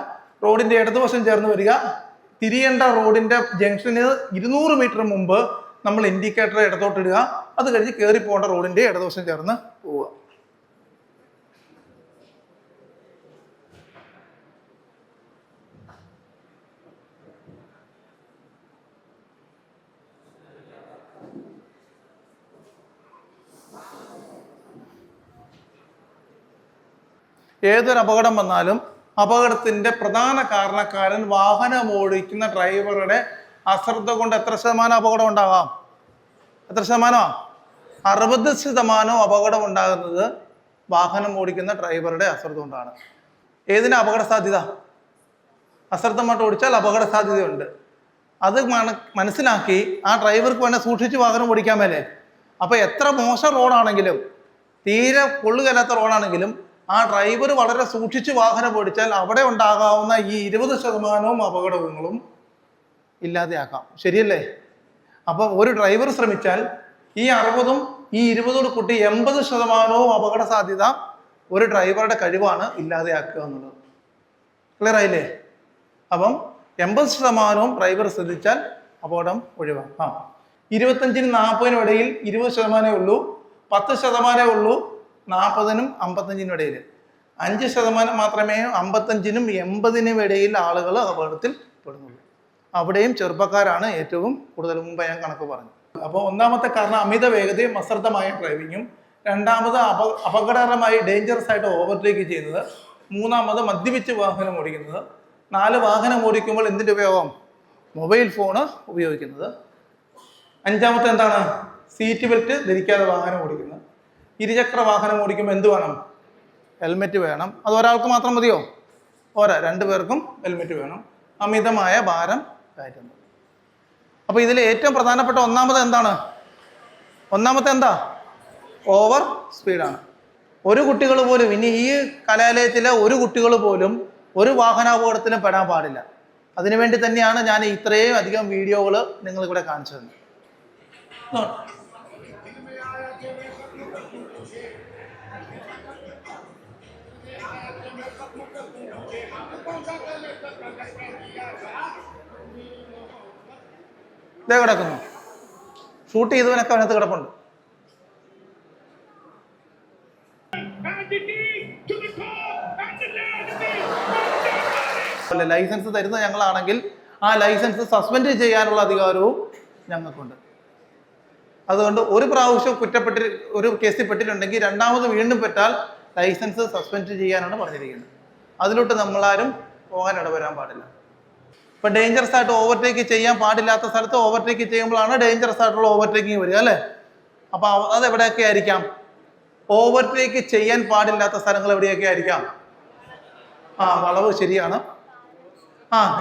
റോഡിന്റെ ഇടതുവശം ചേർന്ന് വരിക, തിരിയേണ്ട റോഡിന്റെ ജംഗ്ഷന് 200 മീറ്റർ മുമ്പ് നമ്മൾ ഇൻഡിക്കേറ്റർ ഇടത്തോട്ടിടുക, അത് കഴിഞ്ഞ് കയറി പോകേണ്ട റോഡിന്റെ ഇടതുവശം ചേർന്ന് പോവുക. ഏതൊരു അപകടം വന്നാലും അപകടത്തിന്റെ പ്രധാന കാരണക്കാരൻ വാഹനം ഓടിക്കുന്ന ഡ്രൈവറുടെ അശ്രദ്ധ കൊണ്ട് എത്ര ശതമാനം അപകടം ഉണ്ടാകാം? എത്ര ശതമാനമാണ്? 60% അപകടം ഉണ്ടാകുന്നത് വാഹനം ഓടിക്കുന്ന ഡ്രൈവറുടെ അശ്രദ്ധ കൊണ്ടാണ്. ഏതിനാ അപകട സാധ്യത? അശ്രദ്ധമായിട്ട് ഓടിച്ചാൽ അപകട സാധ്യതയുണ്ട്. അത് മനസ്സിലാക്കി ആ ഡ്രൈവർക്ക് വേണ്ട സൂക്ഷിച്ച് വാഹനം ഓടിക്കാൻ മേലെ. അപ്പൊ എത്ര മോശം റോഡാണെങ്കിലും, തീരെ കൊള്ളുകയല്ലാത്ത റോഡാണെങ്കിലും ആ ഡ്രൈവർ വളരെ സൂക്ഷിച്ച് വാഹനം ഓടിച്ചാൽ അവിടെ ഉണ്ടാകാവുന്ന ഈ 20% അപകടങ്ങളും ഇല്ലാതെയാക്കാം. ശരിയല്ലേ? അപ്പൊ ഒരു ഡ്രൈവർ ശ്രമിച്ചാൽ ഈ 60ഉം ഈ 20ഓട് കൂട്ടി 80% അപകട സാധ്യത ഒരു ഡ്രൈവറുടെ കഴിവാണ് ഇല്ലാതെയാക്കുക എന്നുള്ളത്. ക്ലിയർ ആയില്ലേ? അപ്പം 80% ഡ്രൈവർ ശ്രദ്ധിച്ചാൽ അപകടം ഒഴിവാക്കാം. 25നും 40നും ഇടയിൽ 20% ഉള്ളൂ, 10% ഉള്ളൂ 40നും 55നും ഇടയിൽ. 5% മാത്രമേ 55നും 80നും ഇടയിൽ ആളുകൾ അപകടത്തിൽ പെടുന്നുള്ളൂ. അവിടെയും ചെറുപ്പക്കാരാണ് ഏറ്റവും കൂടുതൽ. മുമ്പ് ഞാൻ കണക്ക് പറഞ്ഞു. അപ്പോൾ ഒന്നാമത്തെ കാരണം അമിത വേഗതയും അശ്രദ്ധമായ ഡ്രൈവിങ്ങും, രണ്ടാമത് അപകടകരമായി ഡേഞ്ചറസ് ആയിട്ട് ഓവർടേക്ക് ചെയ്യുന്നത്, മൂന്നാമത് മദ്യപിച്ച് വാഹനം ഓടിക്കുന്നത്, 4 വാഹനം ഓടിക്കുമ്പോൾ എന്തിൻ്റെ ഉപയോഗം? മൊബൈൽ ഫോണ് ഉപയോഗിക്കുന്നത്, 5ാമത്തെ എന്താണ്? സീറ്റ് ബെൽറ്റ് ധരിക്കാതെ വാഹനം ഓടിക്കുന്നത്. ഇരുചക്ര വാഹനം ഓടിക്കുമ്പോൾ എന്ത് വേണം? ഹെൽമെറ്റ് വേണം. അത് ഒരാൾക്ക് മാത്രം മതിയോ? പോരാ, 2 പേർക്കും ഹെൽമെറ്റ് വേണം. അമിതമായ ഭാരം കയറ്റുന്നത്. അപ്പൊ ഇതിൽ ഏറ്റവും പ്രധാനപ്പെട്ട ഒന്നാമത്തെ എന്താ? ഓവർ സ്പീഡാണ്. ഒരു കുട്ടികൾ പോലും, ഇനി ഈ കലാലയത്തിലെ ഒരു കുട്ടികൾ പോലും ഒരു വാഹനാപകടത്തിനും പെടാൻ പാടില്ല. അതിനുവേണ്ടി തന്നെയാണ് ഞാൻ ഇത്രയും അധികം വീഡിയോകൾ നിങ്ങളിവിടെ കാണിച്ചു തന്നത്. ഇതേ കിടക്കുന്നു, ഷൂട്ട് ചെയ്തവനൊക്കെ അതിനകത്ത് കിടപ്പുണ്ട്. ലൈസൻസ് തരുന്നത് ഞങ്ങളാണെങ്കിൽ ആ ലൈസൻസ് സസ്പെൻഡ് ചെയ്യാനുള്ള അധികാരവും ഞങ്ങൾക്കുണ്ട്. അതുകൊണ്ട് ഒരു പ്രാവശ്യം ഒരു കേസിൽ പെട്ടിട്ടുണ്ടെങ്കിൽ 2ാമത് വീണ്ടും പെട്ടാൽ ലൈസൻസ് സസ്പെൻഡ് ചെയ്യാനാണ് പറഞ്ഞിരിക്കുന്നത്. അതിലോട്ട് നമ്മളാരും പോകാൻ ഇടവരാൻ പാടില്ല. ഇപ്പൊ ഡേഞ്ചറസ് ആയിട്ട് ഓവർടേക്ക് ചെയ്യാൻ പാടില്ലാത്ത സ്ഥലത്ത് ഓവർടേക്ക് ചെയ്യുമ്പോഴാണ് ഡേഞ്ചറസ് ആയിട്ടുള്ള ഓവർടേക്കിങ് വരിക അല്ലേ? അപ്പൊ അത് എവിടെയൊക്കെ ആയിരിക്കാം? ഓവർടേക്ക് ചെയ്യാൻ പാടില്ലാത്ത സ്ഥലങ്ങൾ എവിടെയൊക്കെ ആയിരിക്കാം? വളവ് ശരിയാണ്.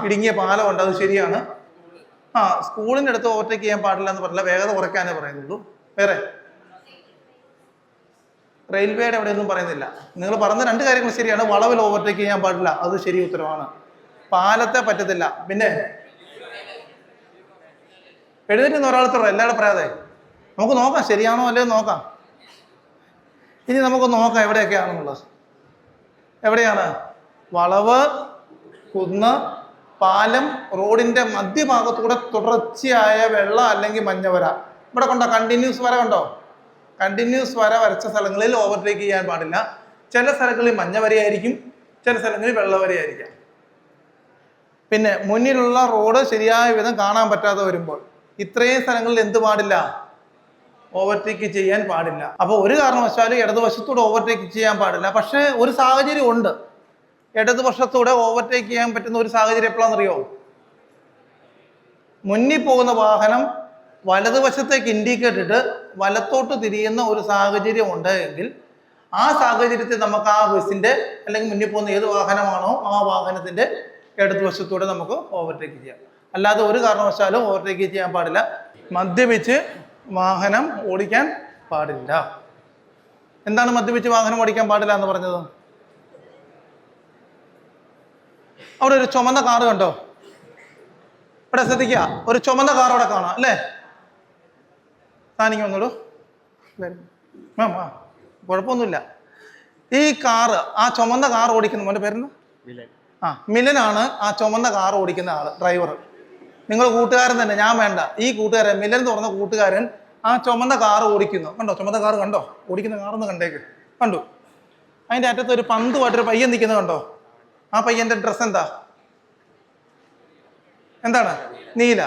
ഇടുങ്ങിയ പാലമുണ്ട്, അത് ശരിയാണ്. സ്കൂളിൻ്റെ അടുത്ത് ഓവർടേക്ക് ചെയ്യാൻ പാടില്ല എന്ന് പറഞ്ഞില്ല, വേഗത കുറയ്ക്കാനേ പറയുന്നുള്ളൂ. വേറെ റെയിൽവേയുടെ എവിടെയൊന്നും പറയുന്നില്ല. നിങ്ങൾ പറഞ്ഞ രണ്ട് കാര്യങ്ങൾ ശരിയാണ്. വളവിൽ ഓവർടേക്ക് ചെയ്യാൻ പാടില്ല, അത് ശരി ഉത്തരവാണ്. പാലത്തെ പറ്റത്തില്ല. പിന്നെ എഴുന്നേറ്റ് ഒരാളത്തോളം എല്ലാവരും പറയാതെ നമുക്ക് നോക്കാം ശരിയാണോ അല്ലയോ നോക്കാം. ഇനി നമുക്ക് നോക്കാം എവിടെയൊക്കെയാണെന്നുള്ളത്. എവിടെയാണ് വളവ്, കുന്ന്, പാലം, റോഡിന്റെ മധ്യഭാഗത്തൂടെ തുടർച്ചയായ വെള്ള അല്ലെങ്കിൽ മഞ്ഞവര. ഇവിടെ കണ്ടോ കണ്ടിന്യൂസ് വര കണ്ടോ? കണ്ടിന്യൂസ് വര വരച്ച സ്ഥലങ്ങളിൽ ഓവർടേക്ക് ചെയ്യാൻ പാടില്ല. ചില സ്ഥലങ്ങളിൽ മഞ്ഞ വരയായിരിക്കും, ചില സ്ഥലങ്ങളിൽ വെള്ള വരയായിരിക്കാം. പിന്നെ മുന്നിലുള്ള റോഡ് ശരിയായ വിധം കാണാൻ പറ്റാതെ വരുമ്പോൾ ഇത്രയും സ്ഥലങ്ങളിൽ എന്ത് പാടില്ല? ഓവർടേക്ക് ചെയ്യാൻ പാടില്ല. അപ്പോൾ ഒരു കാരണവശാലും ഇടതുവശത്തൂടെ ഓവർടേക്ക് ചെയ്യാൻ പാടില്ല. പക്ഷേ ഒരു സാഹചര്യം ഉണ്ട്, ഇടതുവശത്തൂടെ ഓവർടേക്ക് ചെയ്യാൻ പറ്റുന്ന ഒരു സാഹചര്യം എപ്പോഴാണെന്നറിയോ? മുന്നിൽ പോകുന്ന വാഹനം വലതുവശത്തേക്ക് ഇൻഡിക്കേറ്റ് ഇട്ട് വലത്തോട്ട് തിരിയുന്ന ഒരു സാഹചര്യം ഉണ്ട് എങ്കിൽ ആ സാഹചര്യത്തിൽ നമുക്ക് ആ ബസ്സിന്റെ അല്ലെങ്കിൽ മുന്നിൽ പോകുന്ന ഏത് വാഹനമാണോ ആ വാഹനത്തിന്റെ ഇടതുവശത്തൂടെ നമുക്ക് ഓവർടേക്ക് ചെയ്യാം. അല്ലാതെ ഒരു കാരണവശാലും ഓവർടേക്ക് ചെയ്യാൻ പാടില്ല. മദ്യപിച്ച് വാഹനം ഓടിക്കാൻ പാടില്ല. എന്താണ് മദ്യപിച്ച് വാഹനം ഓടിക്കാൻ പാടില്ല എന്ന് പറഞ്ഞത്? അവിടെ ഒരു ചുമന്ന കാറ് കണ്ടോ? ഇവിടെ ശ്രദ്ധിക്കുക, ഒരു ചുമന്ന കാർ അവിടെ കാണാം അല്ലേ? താനിങ്ങ വന്നോളൂ. കുഴപ്പമൊന്നുമില്ല. ഈ കാറ്, ആ ചുമന്ന കാർ ഓടിക്കുന്ന മോൻ്റെ പേരെന്ന് മിലനാണ്. ആ ചുമന്ന കാർ ഓടിക്കുന്ന ആള്, ഡ്രൈവർ. നിങ്ങൾ കൂട്ടുകാരൻ തന്നെ, ഞാൻ വേണ്ട. ഈ കൂട്ടുകാരൻ മിലൻ എന്ന് പറഞ്ഞ കൂട്ടുകാരൻ ആ ചുമന്ന കാർ ഓടിക്കുന്നു. കണ്ടോ ചുമന്ന കാർ കണ്ടോ? ഓടിക്കുന്ന കാറൊന്ന് കണ്ടേക്ക്. കണ്ടു. അതിൻ്റെ അറ്റത്ത് ഒരു പന്തുമായിട്ടൊരു പയ്യൻ നിൽക്കുന്നത് കണ്ടോ? ആ പയ്യന്റെ ഡ്രസ്സ് എന്താണ്? നീല.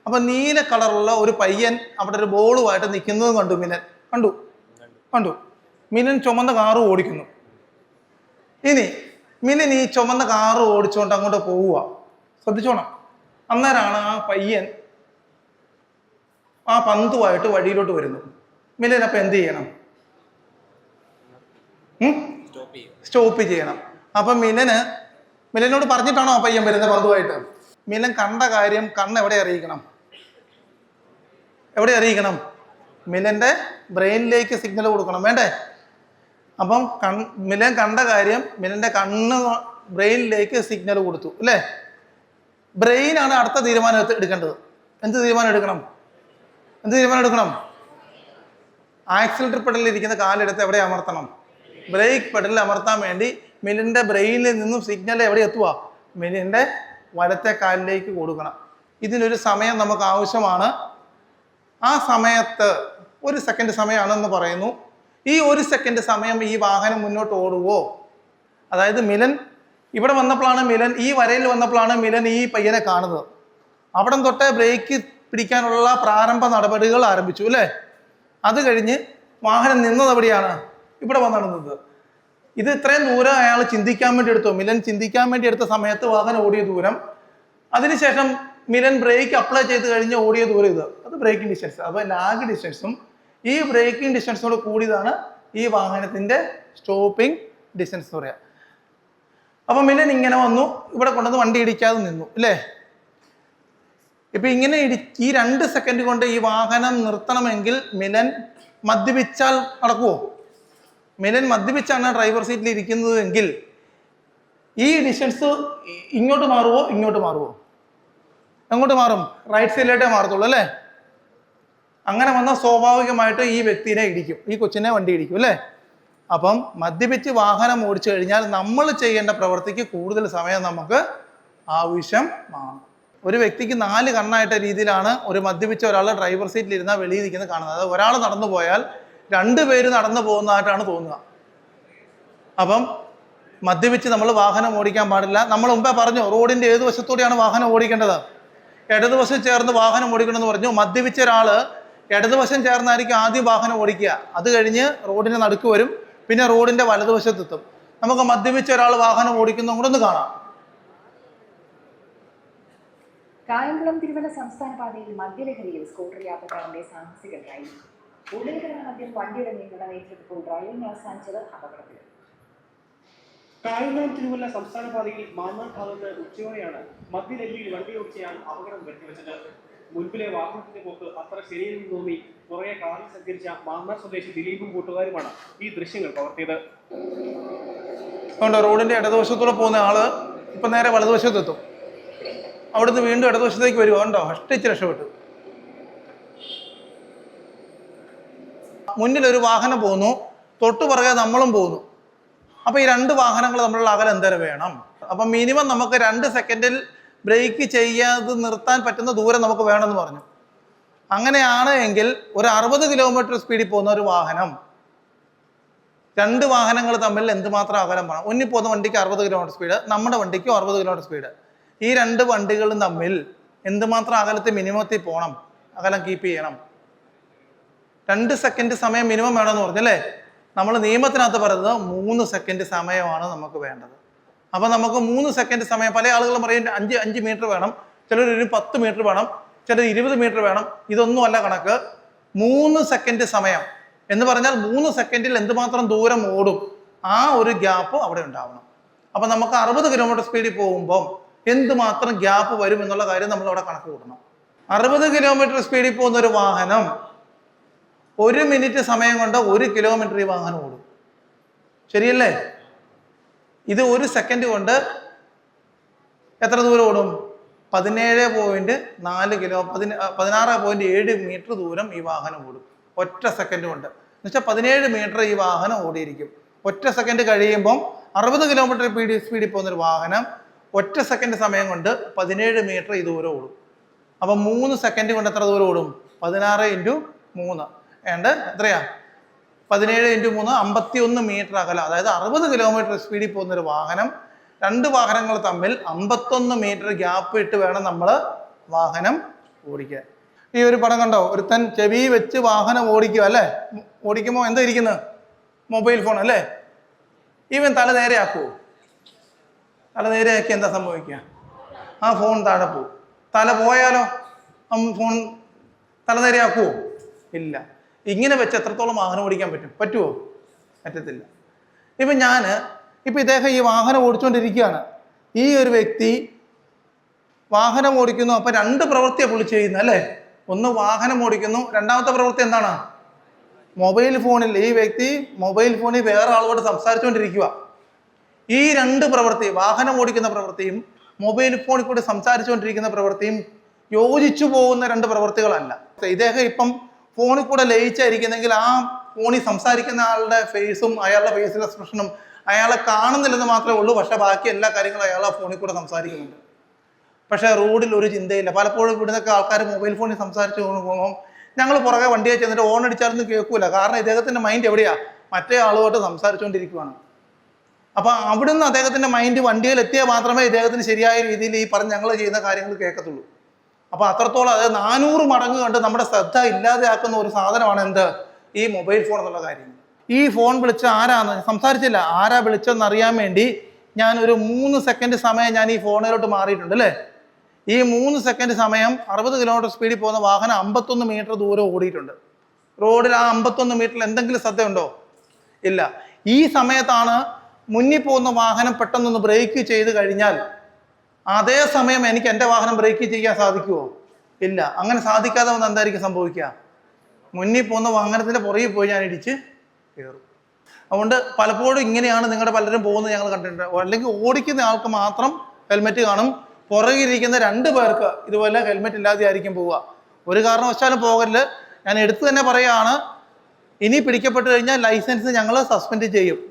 അപ്പൊ നീല കളറുള്ള ഒരു പയ്യൻ അവിടെ ഒരു ബോളുമായിട്ട് നിൽക്കുന്നതും കണ്ടു മിലൻ. കണ്ടു. മിലൻ ചുമന്ന കാറ് ഓടിക്കുന്നു. ഇനി മിലൻ ഈ ചുമന്ന കാറ് ഓടിച്ചുകൊണ്ട് അങ്ങോട്ട് പോവുക. ശ്രദ്ധിച്ചോണം. അന്നേരമാണ് ആ പയ്യൻ ആ പന്തുമായിട്ട് വഴിയിലോട്ട് വരുന്നു. മിലൻ അപ്പൊ എന്ത് ചെയ്യണം? സ്റ്റോപ്പ് ചെയ്യണം. അപ്പൊ മിലനോട് പറഞ്ഞിട്ടാണോ ആ പയ്യൻ വരുന്നത് പന്തുമായിട്ട്? മിലൻ കണ്ട കാര്യം എവിടെ അറിയിക്കണം? മിലന്റെ ബ്രെയിനിലേക്ക് സിഗ്നൽ കൊടുക്കണം, വേണ്ടേ? അപ്പം മിലൻ കണ്ട കാര്യം മിലന്റെ ബ്രെയിനിലേക്ക് സിഗ്നൽ കൊടുത്തു അല്ലേ? ബ്രെയിനാണ് അടുത്ത തീരുമാനം എടുക്കേണ്ടത്. എന്ത് തീരുമാനം എടുക്കണം? ആക്സിലറേറ്റർ പെഡലിൽ ഇരിക്കുന്ന കാലെടുത്ത് എവിടെ അമർത്തണം? ബ്രേക്ക് പെഡലിൽ അമർത്താൻ വേണ്ടി മിലന്റെ ബ്രെയിനിൽ നിന്നും സിഗ്നൽ എവിടെ എത്തുക? മിലന്റെ വലത്തെ കാലിലേക്ക് കൊടുക്കണം. ഇതിനൊരു സമയം നമുക്ക് ആവശ്യമാണ്. ആ സമയത്ത് 1 സെക്കൻഡ് സമയമാണെന്ന് പറയുന്നു. ഈ 1 സെക്കൻഡ് സമയം ഈ വാഹനം മുന്നോട്ട് ഓടുവോ? അതായത് മിലൻ ഇവിടെ വന്നപ്പോഴാണ് ഈ വരയിൽ വന്നപ്പോഴാണ് മിലൻ ഈ പയ്യനെ കാണുന്നത്. അവിടം തൊട്ട് ബ്രേക്ക് പിടിക്കാനുള്ള പ്രാരംഭ നടപടികൾ ആരംഭിച്ചു അല്ലേ? അത് കഴിഞ്ഞ് വാഹനം നിന്നത് എവിടെയാണ്? ഇവിടെ വന്നാണ് നിന്നത്. ഇത് ഇത്രയും ദൂരം അയാൾ ചിന്തിക്കാൻ വേണ്ടി എടുത്തു. മിലൻ ചിന്തിക്കാൻ വേണ്ടി എടുത്ത സമയത്ത് വാഹനം ഓടിയ ദൂരം, അതിനുശേഷം മിലൻ ബ്രേക്ക് അപ്ലൈ ചെയ്ത് കഴിഞ്ഞ് ഓടിയ ദൂരം, അത് ബ്രേക്കിംഗ് ഡിസ്റ്റൻസ്. അപ്പോൾ ലാഗ് ഡിസ്റ്റൻസും ഈ ബ്രേക്കിംഗ് ഡിസ്റ്റൻസോട് കൂടിയതാണ് ഈ വാഹനത്തിന്റെ സ്റ്റോപ്പിംഗ് ഡിസ്റ്റൻസ് എന്ന് പറയാം. അപ്പൊ മിലൻ ഇങ്ങനെ വന്നു, ഇവിടെ കൊണ്ടുവന്ന് വണ്ടി ഇടിക്കാതെ നിന്നു അല്ലേ? ഇപ്പൊ ഇങ്ങനെ ഈ 2 സെക്കൻഡ് കൊണ്ട് ഈ വാഹനം നിർത്തണമെങ്കിൽ മിലൻ മദ്യപിച്ചാൽ നടക്കുവോ? മിലൻ മദ്യപിച്ചാണ് ഡ്രൈവർ സീറ്റിൽ ഇരിക്കുന്നത് എങ്കിൽ ഈ ഡിസ്റ്റൻസ് ഇങ്ങോട്ട് മാറുമോ ഇങ്ങോട്ട് മാറുമോ? എങ്ങോട്ട് മാറും? റൈറ്റ് സൈഡിലോട്ടേ മാറത്തുള്ളൂ അല്ലേ? അങ്ങനെ വന്നാൽ സ്വാഭാവികമായിട്ട് ഈ വ്യക്തിനെ ഇടിക്കും, ഈ കൊച്ചിനെ വണ്ടി ഇടിക്കും അല്ലേ? അപ്പം മദ്യപിച്ച് വാഹനം ഓടിച്ചു കഴിഞ്ഞാൽ നമ്മൾ ചെയ്യേണ്ട പ്രവൃത്തിക്ക് കൂടുതൽ സമയം നമുക്ക് ആവശ്യമാണ്. ഒരു വ്യക്തിക്ക് 4 കണ്ണായിട്ട രീതിയിലാണ് ഒരു മദ്യപിച്ച ഒരാൾ ഡ്രൈവർ സീറ്റിൽ ഇരുന്നാൽ വെളിയിൽ നിൽക്കുന്നത് കാണുന്നത്. അത് ഒരാൾ നടന്നു പോയാൽ 2 പേര് നടന്നു പോകുന്നതായിട്ടാണ് തോന്നുക. അപ്പം മദ്യപിച്ച് നമ്മൾ വാഹനം ഓടിക്കാൻ പാടില്ല. നമ്മൾ മുമ്പേ പറഞ്ഞു റോഡിന്റെ ഏത് വശത്തൂടെയാണ് വാഹനം ഓടിക്കേണ്ടത്? ഇടതുവശം ചേർന്ന് വാഹനം ഓടിക്കണമെന്ന് പറഞ്ഞു. മദ്യപിച്ച ഒരാള് ഇടതുവശം ചേർന്നായിരിക്കും ആദ്യം വാഹനം ഓടിക്കുക. അത് കഴിഞ്ഞ് റോഡിന് നടുക്ക് വരും, പിന്നെ റോഡിന്റെ വലതുവശത്തെത്തും. നമുക്ക് മദ്യപിച്ച ഒരാൾ വാഹനം ഓടിക്കുന്നതും കൂടെ ഒന്ന് കാണാം. കായംകുളം തിരുവല്ല സംസ്ഥാന പാതയിൽ മദ്യലഹരിയിൽ സ്കൂട്ടർ യാത്രക്കാരന്റെ സാഹസിക ഡ്രൈവ്. ഉള്ളിൽ കിടന്ന മദ്യം വണ്ടിയുടെ നിയന്ത്രണം ഏറ്റെടുത്തപ്പോൾ ഡ്രൈവിംഗ് അവസാനിച്ചത് അപകടത്തിൽ. കായംകുളം തിരുവല്ല സംസ്ഥാന പാതയിൽ മാന്നാർ ഭാഗത്ത് ഉച്ചയോടെയാണ് മദ്യലഹരിയിൽ വണ്ടിയോടിച്ചയാൾ അപകടം വരുത്തിവെച്ചത്. മുൻപിലെ വാഹനത്തിന്റെ പോക്ക് അത്ര ശരിയെന്ന് തോന്നി പുറകെ കാറിൽ സഞ്ചരിച്ച മാന്നാർ സ്വദേശി ദിലീപും കൂട്ടുകാരുമാണ് ഈ ദൃശ്യങ്ങൾ പകർത്തിയത്. അതുകൊണ്ട് റോഡിന്റെ ഇടതുവശത്തൂടെ പോകുന്ന ആള് ഇപ്പൊ നേരെ വലതുവശത്തെത്തും, അവിടുന്ന് വീണ്ടും ഇടതുവശത്തേക്ക് വരുമോ ഉണ്ടോ, കഷ്ടിച്ച് രക്ഷപ്പെട്ടു. മുന്നിലൊരു വാഹനം പോകുന്നു, തൊട്ടു പുറകെ നമ്മളും പോകുന്നു. അപ്പൊ ഈ രണ്ട് വാഹനങ്ങൾ തമ്മിലുള്ള അകലം എന്തര വേണം? അപ്പൊ മിനിമം നമുക്ക് 2 സെക്കൻഡിൽ ബ്രേക്ക് ചെയ്യാതെ നിർത്താൻ പറ്റുന്ന ദൂരം നമുക്ക് വേണമെന്ന് പറഞ്ഞു. അങ്ങനെയാണ് എങ്കിൽ ഒരു 60 കിലോമീറ്റർ സ്പീഡിൽ പോകുന്ന ഒരു വാഹനം, 2 വാഹനങ്ങൾ തമ്മിൽ എന്തുമാത്രം അകലം വേണം? മുന്നിൽ പോകുന്ന വണ്ടിക്ക് 60 കിലോമീറ്റർ സ്പീഡ്, നമ്മുടെ വണ്ടിക്കും 60 കിലോമീറ്റർ സ്പീഡ്. ഈ 2 വണ്ടികളും തമ്മിൽ എന്തുമാത്രം അകലത്തിൽ മിനിമത്തിൽ പോകണം, അകലം കീപ്പ് ചെയ്യണം? 2 സെക്കൻഡ് സമയം മിനിമം വേണമെന്ന് പറഞ്ഞല്ലേ? നമ്മൾ നിയമത്തിനകത്ത് പറയുന്നത് 3 സെക്കൻഡ് സമയമാണ് നമുക്ക് വേണ്ടത്. അപ്പം നമുക്ക് 3 സെക്കൻഡ് സമയം, പല ആളുകളും പറയും 5 മീറ്റർ വേണം, ചിലർ 10 മീറ്റർ വേണം, ചിലർ 20 മീറ്റർ വേണം. ഇതൊന്നുമല്ല കണക്ക്. 3 സെക്കൻഡ് സമയം എന്ന് പറഞ്ഞാൽ 3 സെക്കൻഡിൽ എന്തുമാത്രം ദൂരം ഓടും, ആ ഒരു ഗ്യാപ്പ് അവിടെ ഉണ്ടാവണം. അപ്പം നമുക്ക് 60 കിലോമീറ്റർ സ്പീഡിൽ പോകുമ്പം എന്തുമാത്രം ഗ്യാപ്പ് വരും എന്നുള്ള കാര്യം നമ്മൾ അവിടെ കണക്ക് കൂട്ടണം. 60 കിലോമീറ്റർ സ്പീഡിൽ പോകുന്ന ഒരു വാഹനം 1 മിനിറ്റ് സമയം കൊണ്ട് 1 കിലോമീറ്റർ ഈ വാഹനം ഓടും. ശരിയല്ലേ? ഇത് 1 സെക്കൻഡ് കൊണ്ട് എത്ര ദൂരം ഓടും? 16.7 മീറ്റർ ദൂരം ഈ വാഹനം ഓടും ഒറ്റ സെക്കൻഡ് കൊണ്ട്. എന്നുവെച്ചാൽ 17 മീറ്റർ ഈ വാഹനം ഓടിയിരിക്കും. ഒറ്റ സെക്കൻഡ് കഴിയുമ്പം 60 കിലോമീറ്റർ സ്പീഡിൽ പോകുന്നൊരു വാഹനം ഒറ്റ സെക്കൻഡ് സമയം കൊണ്ട് 17 മീറ്റർ ഈ ദൂരം ഓടും. അപ്പം 3 സെക്കൻഡ് കൊണ്ട് എത്ര ദൂരം ഓടും? 16 × 3 ഏണ്ട് എത്രയാ? 17 × 3 51 മീറ്റർ അകലം. അതായത് 60 കിലോമീറ്റർ സ്പീഡിൽ പോകുന്നൊരു വാഹനം, 2 വാഹനങ്ങൾ തമ്മിൽ 51 മീറ്റർ ഗ്യാപ്പ് ഇട്ട് വേണം നമ്മൾ വാഹനം ഓടിക്കാൻ. ഈ ഒരു പടം കണ്ടോ? ഒരുത്തൻ ചെവി വെച്ച് വാഹനം ഓടിക്കുക അല്ലേ? ഓടിക്കുമ്പോൾ എന്താ ഇരിക്കുന്നത്? മൊബൈൽ ഫോൺ അല്ലേ? ഇവൻ തല നേരെയാക്കുമോ? തല നേരെയാക്കി എന്താ സംഭവിക്കുക? ആ ഫോൺ താഴെ പോവും. തല പോയാലോ ഫോൺ തല നേരെയാക്കുമോ? ഇല്ല. ഇങ്ങനെ വെച്ച് എത്രത്തോളം വാഹനം ഓടിക്കാൻ പറ്റും? പറ്റുമോ? പറ്റത്തില്ല. ഇപ്പം ഇദ്ദേഹം ഈ വാഹനം ഓടിച്ചുകൊണ്ടിരിക്കുകയാണ്. ഈ ഒരു വ്യക്തി വാഹനം ഓടിക്കുന്നു. അപ്പം 2 പ്രവൃത്തിയാണ് പുള്ളി ചെയ്യുന്നത് അല്ലേ? ഒന്ന് വാഹനം ഓടിക്കുന്നു, രണ്ടാമത്തെ പ്രവൃത്തി എന്താണ്? മൊബൈൽ ഫോണിൽ ഈ വ്യക്തി മൊബൈൽ ഫോണിൽ വേറെ ആളോട് സംസാരിച്ചുകൊണ്ടിരിക്കുക. ഈ 2 പ്രവൃത്തി, വാഹനം ഓടിക്കുന്ന പ്രവൃത്തിയും മൊബൈൽ ഫോണിൽ കൂടി സംസാരിച്ചുകൊണ്ടിരിക്കുന്ന പ്രവൃത്തിയും യോജിച്ചു പോകുന്ന 2 പ്രവൃത്തികളല്ല. ഇദ്ദേഹം ഇപ്പം ഫോണിൽ കൂടെ ലയിച്ചായിരിക്കുന്നെങ്കിൽ ആ ഫോണിൽ സംസാരിക്കുന്ന ആളുടെ ഫേസും അയാളുടെ ഫേസിലെ എക്സ്പ്രഷനും അയാളെ കാണുന്നില്ലെന്ന് മാത്രമേ ഉള്ളൂ. പക്ഷെ ബാക്കി എല്ലാ കാര്യങ്ങളും അയാൾ ആ ഫോണിൽ കൂടെ സംസാരിക്കുന്നുണ്ട്. പക്ഷേ റോഡിൽ ഒരു ചിന്തയില്ല. പലപ്പോഴും ഇവിടുന്നൊക്കെ ആൾക്കാർ മൊബൈൽ ഫോണിൽ സംസാരിച്ച് പോകുമ്പോൾ ഞങ്ങൾ പുറകെ വണ്ടിയെ ചെന്നിട്ട് ഓൺ അടിച്ചാലൊന്നും കേൾക്കൂല. കാരണം ഇദ്ദേഹത്തിൻ്റെ മൈൻഡ് എവിടെയാ? മറ്റേ ആളുമായിട്ട് സംസാരിച്ചുകൊണ്ടിരിക്കുകയാണ്. അപ്പം അവിടുന്ന് അദ്ദേഹത്തിൻ്റെ മൈൻഡ് വണ്ടിയിൽ എത്തിയാൽ മാത്രമേ ഇദ്ദേഹത്തിന് ശരിയായ രീതിയിൽ ഈ പറഞ്ഞ് ഞങ്ങൾ ചെയ്യുന്ന കാര്യങ്ങൾ കേൾക്കത്തുള്ളൂ. അപ്പോൾ അത്രത്തോളം, അതായത് 400 മടങ്ങ് കണ്ട് നമ്മുടെ ശ്രദ്ധ ഇല്ലാതെയാക്കുന്ന ഒരു സാധനമാണ് എന്ത്? ഈ മൊബൈൽ ഫോൺ എന്നുള്ള കാര്യം. ഈ ഫോൺ വിളിച്ച ആരാന്ന് സംസാരിച്ചില്ല, ആരാ വിളിച്ചെന്ന് അറിയാൻ വേണ്ടി ഞാൻ ഒരു 3 സെക്കൻഡ് സമയം ഞാൻ ഈ ഫോണിലോട്ട് മാറിയിട്ടുണ്ട് അല്ലേ? ഈ 3 സെക്കൻഡ് സമയം 60 കിലോമീറ്റർ സ്പീഡിൽ പോകുന്ന വാഹനം 51 മീറ്റർ ദൂരം ഓടിയിട്ടുണ്ട്. റോഡിൽ ആ 51 മീറ്ററിൽ എന്തെങ്കിലും ശ്രദ്ധയുണ്ടോ? ഇല്ല. ഈ സമയത്താണ് മുന്നിൽ പോകുന്ന വാഹനം പെട്ടെന്നൊന്ന് ബ്രേക്ക് ചെയ്ത് കഴിഞ്ഞാൽ അതേ സമയം എനിക്ക് എൻ്റെ വാഹനം ബ്രേക്ക് ചെയ്യാൻ സാധിക്കുമോ? ഇല്ല. അങ്ങനെ സാധിക്കാതെ വന്ന് എന്തായിരിക്കും സംഭവിക്കുക? മുന്നിൽ പോകുന്ന വാഹനത്തിൻ്റെ പുറകിൽ പോയി ഞാൻ ഇടിച്ച് കയറും. അതുകൊണ്ട് പലപ്പോഴും ഇങ്ങനെയാണ് നിങ്ങളുടെ പലരും പോകുന്നത് ഞങ്ങൾ കണ്ടിട്ടുണ്ട്. അല്ലെങ്കിൽ ഓടിക്കുന്ന ആൾക്ക് മാത്രം ഹെൽമെറ്റ് കാണും, പുറകിരിക്കുന്ന 2 പേർക്ക് ഇതുപോലെ ഹെൽമെറ്റ് ഇല്ലാതെ ആയിരിക്കും പോവുക. ഒരു കാരണവശാലും പോകരുത്. ഞാൻ എടുത്തു തന്നെ പറയുകയാണ്, ഇനി പിടിക്കപ്പെട്ട് കഴിഞ്ഞാൽ ലൈസൻസ് ഞങ്ങൾ സസ്പെൻഡ് ചെയ്യും.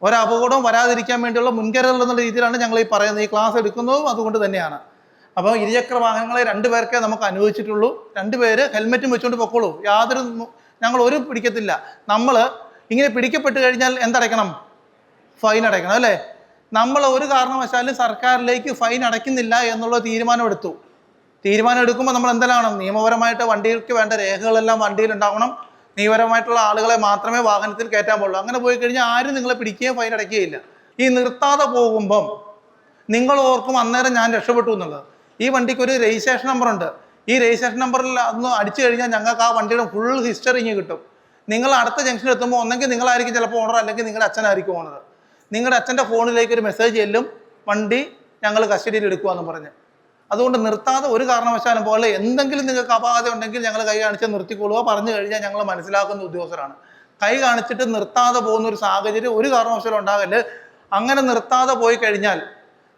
ഒരപകടവും വരാതിരിക്കാൻ വേണ്ടിയുള്ള മുൻകരുതൽ എന്നുള്ള രീതിയിലാണ് ഞങ്ങൾ ഈ പറയുന്നത്. ഈ ക്ലാസ് എടുക്കുന്നതും അതുകൊണ്ട് തന്നെയാണ്. അപ്പോൾ ഇരുചക്ര വാഹനങ്ങളെ 2 പേർക്കേ നമുക്ക് അനുവദിച്ചിട്ടുള്ളൂ. 2 പേര് ഹെൽമെറ്റും വെച്ചുകൊണ്ട് പൊക്കോളൂ. ഞങ്ങൾ ഒരു പിടിക്കത്തില്ല. നമ്മൾ ഇങ്ങനെ പിടിക്കപ്പെട്ട് കഴിഞ്ഞാൽ എന്തടയ്ക്കണം? ഫൈൻ അടയ്ക്കണം അല്ലേ? നമ്മൾ ഒരു കാരണവശാലും സർക്കാരിലേക്ക് ഫൈൻ അടയ്ക്കുന്നില്ല എന്നുള്ള തീരുമാനം എടുക്കുമ്പോൾ നമ്മൾ എന്തെല്ലാം? നിയമപരമായിട്ട് വണ്ടികൾക്ക് വേണ്ട രേഖകളെല്ലാം വണ്ടിയിൽ ഉണ്ടാവണം. നിയമപരമായിട്ടുള്ള ആളുകളെ മാത്രമേ വാഹനത്തിൽ കയറ്റാൻ പാടുള്ളൂ. അങ്ങനെ പോയി കഴിഞ്ഞാൽ ആരും നിങ്ങളെ പിടിക്കുകയോ ഫൈൻ അടയ്ക്കുകയില്ല. ഈ നിർത്താതെ പോകുമ്പം നിങ്ങൾ ഓർക്കും അന്നേരം ഞാൻ രക്ഷപ്പെട്ടു എന്നുള്ളത്. ഈ വണ്ടിക്ക് ഒരു രജിസ്ട്രേഷൻ നമ്പറുണ്ട്. ഈ രജിസ്ട്രേഷൻ നമ്പറിൽ അതൊന്ന് അടിച്ചു കഴിഞ്ഞാൽ ഞങ്ങൾക്ക് ആ വണ്ടിയുടെ ഫുൾ ഹിസ്റ്ററി ഇങ്ങ് കിട്ടും. നിങ്ങൾ അടുത്ത ജംഗ്ഷനിൽ എത്തുമ്പോൾ ഒന്നെങ്കിൽ നിങ്ങളായിരിക്കും ചിലപ്പോൾ ഓണർ, അല്ലെങ്കിൽ നിങ്ങളുടെ അച്ഛനായിരിക്കും ഓണർ. നിങ്ങളുടെ അച്ഛൻ്റെ ഫോണിലേക്ക് ഒരു മെസ്സേജ് ചെല്ലും, വണ്ടി ഞങ്ങൾ കസ്റ്റഡിയിൽ എടുക്കുവാന്ന് പറഞ്ഞ്. അതുകൊണ്ട് നിർത്താതെ ഒരു കാരണവശാലും പോലെ എന്തെങ്കിലും നിങ്ങൾക്ക് അപാകത ഉണ്ടെങ്കിൽ ഞങ്ങൾ കൈ കാണിച്ച് നിർത്തിക്കൊള്ളുക പറഞ്ഞു കഴിഞ്ഞാൽ ഞങ്ങൾ മനസ്സിലാക്കുന്ന ഉദ്യോഗസ്ഥരാണ്. കൈ കാണിച്ചിട്ട് നിർത്താതെ പോകുന്ന ഒരു സാഹചര്യം ഒരു കാരണവശാലും ഉണ്ടാകല്. അങ്ങനെ നിർത്താതെ പോയി കഴിഞ്ഞാൽ,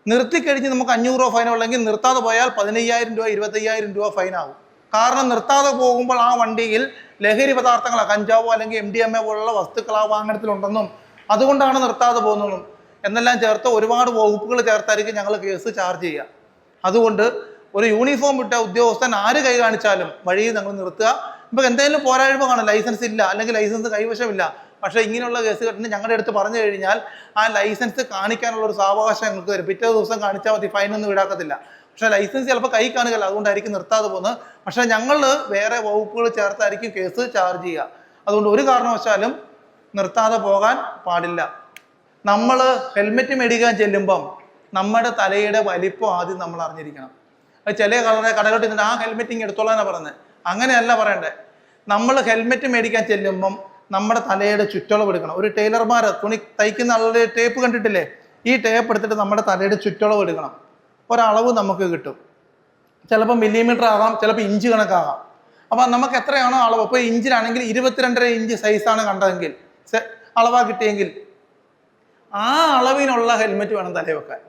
നിർത്തിക്കഴിഞ്ഞ് നമുക്ക് 500 രൂപ ഫൈൻ ഉള്ളെങ്കിൽ നിർത്താതെ പോയാൽ 15,000 രൂപ 25,000 രൂപ ഫൈനാകും. കാരണം നിർത്താതെ പോകുമ്പോൾ ആ വണ്ടിയിൽ ലഹരി പദാർത്ഥങ്ങളോ കഞ്ചാവോ അല്ലെങ്കിൽ MDMA പോലുള്ള വസ്തുക്കൾ ആ വാഹനത്തിലുണ്ടെന്നും അതുകൊണ്ടാണ് നിർത്താതെ പോകുന്നതും എന്നെല്ലാം ചേർത്ത് ഒരുപാട് വകുപ്പുകൾ ചേർത്തായിരിക്കും ഞങ്ങൾ കേസ് ചാർജ് ചെയ്യുക. അതുകൊണ്ട് ഒരു യൂണിഫോം ഇട്ട ഉദ്യോഗസ്ഥൻ ആര് കൈ കാണിച്ചാലും വഴിയിൽ ഞങ്ങൾ നിർത്തുക. ഇപ്പം എന്തെങ്കിലും പോരായ്മ കാണും, ലൈസൻസ് ഇല്ല അല്ലെങ്കിൽ ലൈസൻസ് കൈവശമില്ല, പക്ഷേ ഇങ്ങനെയുള്ള കേസ് കെട്ടിന് ഞങ്ങളുടെ അടുത്ത് പറഞ്ഞു കഴിഞ്ഞാൽ ആ ലൈസൻസ് കാണിക്കാനുള്ള ഒരു സാവകാശം ഞങ്ങൾക്ക് തരും. പിറ്റേ ദിവസം കാണിച്ചാൽ മതി, ഫൈനൊന്നും ഈടാക്കത്തില്ല. പക്ഷേ ലൈസൻസ് ചിലപ്പോൾ കൈ കാണുകയില്ല, അതുകൊണ്ടായിരിക്കും നിർത്താതെ പോകുന്നത്. പക്ഷേ ഞങ്ങൾ വേറെ വകുപ്പുകൾ ചേർത്തായിരിക്കും കേസ് ചാർജ് ചെയ്യുക. അതുകൊണ്ട് ഒരു കാരണവശാലും നിർത്താതെ പോകാൻ പാടില്ല. നമ്മൾ ഹെൽമെറ്റ് മേടിക്കാൻ ചെല്ലുമ്പം നമ്മുടെ തലയുടെ വലിപ്പം ആദ്യം നമ്മൾ അറിഞ്ഞിരിക്കണം. അത് ചില കടകളിൽ നിന്നിട്ട് ആ ഹെൽമെറ്റ് ഇങ്ങനെ എടുത്തോളാനാണ് പറയുന്നത്. അങ്ങനെയല്ല പറയണ്ടേ. നമ്മൾ ഹെൽമെറ്റ് മേടിക്കാൻ ചെല്ലുമ്പം നമ്മുടെ തലയുടെ ചുറ്റളവ് എടുക്കണം. ഒരു ടൈലർമാർ തുണി തയ്ക്കുന്ന ആളുടെ ടേപ്പ് കണ്ടിട്ടില്ലേ? ഈ ടേപ്പ് എടുത്തിട്ട് നമ്മുടെ തലയുടെ ചുറ്റളവ് എടുക്കണം. ഒരളവ് നമുക്ക് കിട്ടും. ചിലപ്പോൾ മില്ലിമീറ്റർ ആകാം, ചിലപ്പോൾ ഇഞ്ച് കണക്കാകാം. അപ്പം നമുക്ക് എത്രയാണോ അളവ്, ഇപ്പോൾ ഇഞ്ചിലാണെങ്കിൽ 22.5 ഇഞ്ച് സൈസാണ് കണ്ടതെങ്കിൽ, അളവാ കിട്ടിയെങ്കിൽ ആ അളവിനുള്ള ഹെൽമെറ്റ് വേണം തലയിൽ വെക്കാൻ.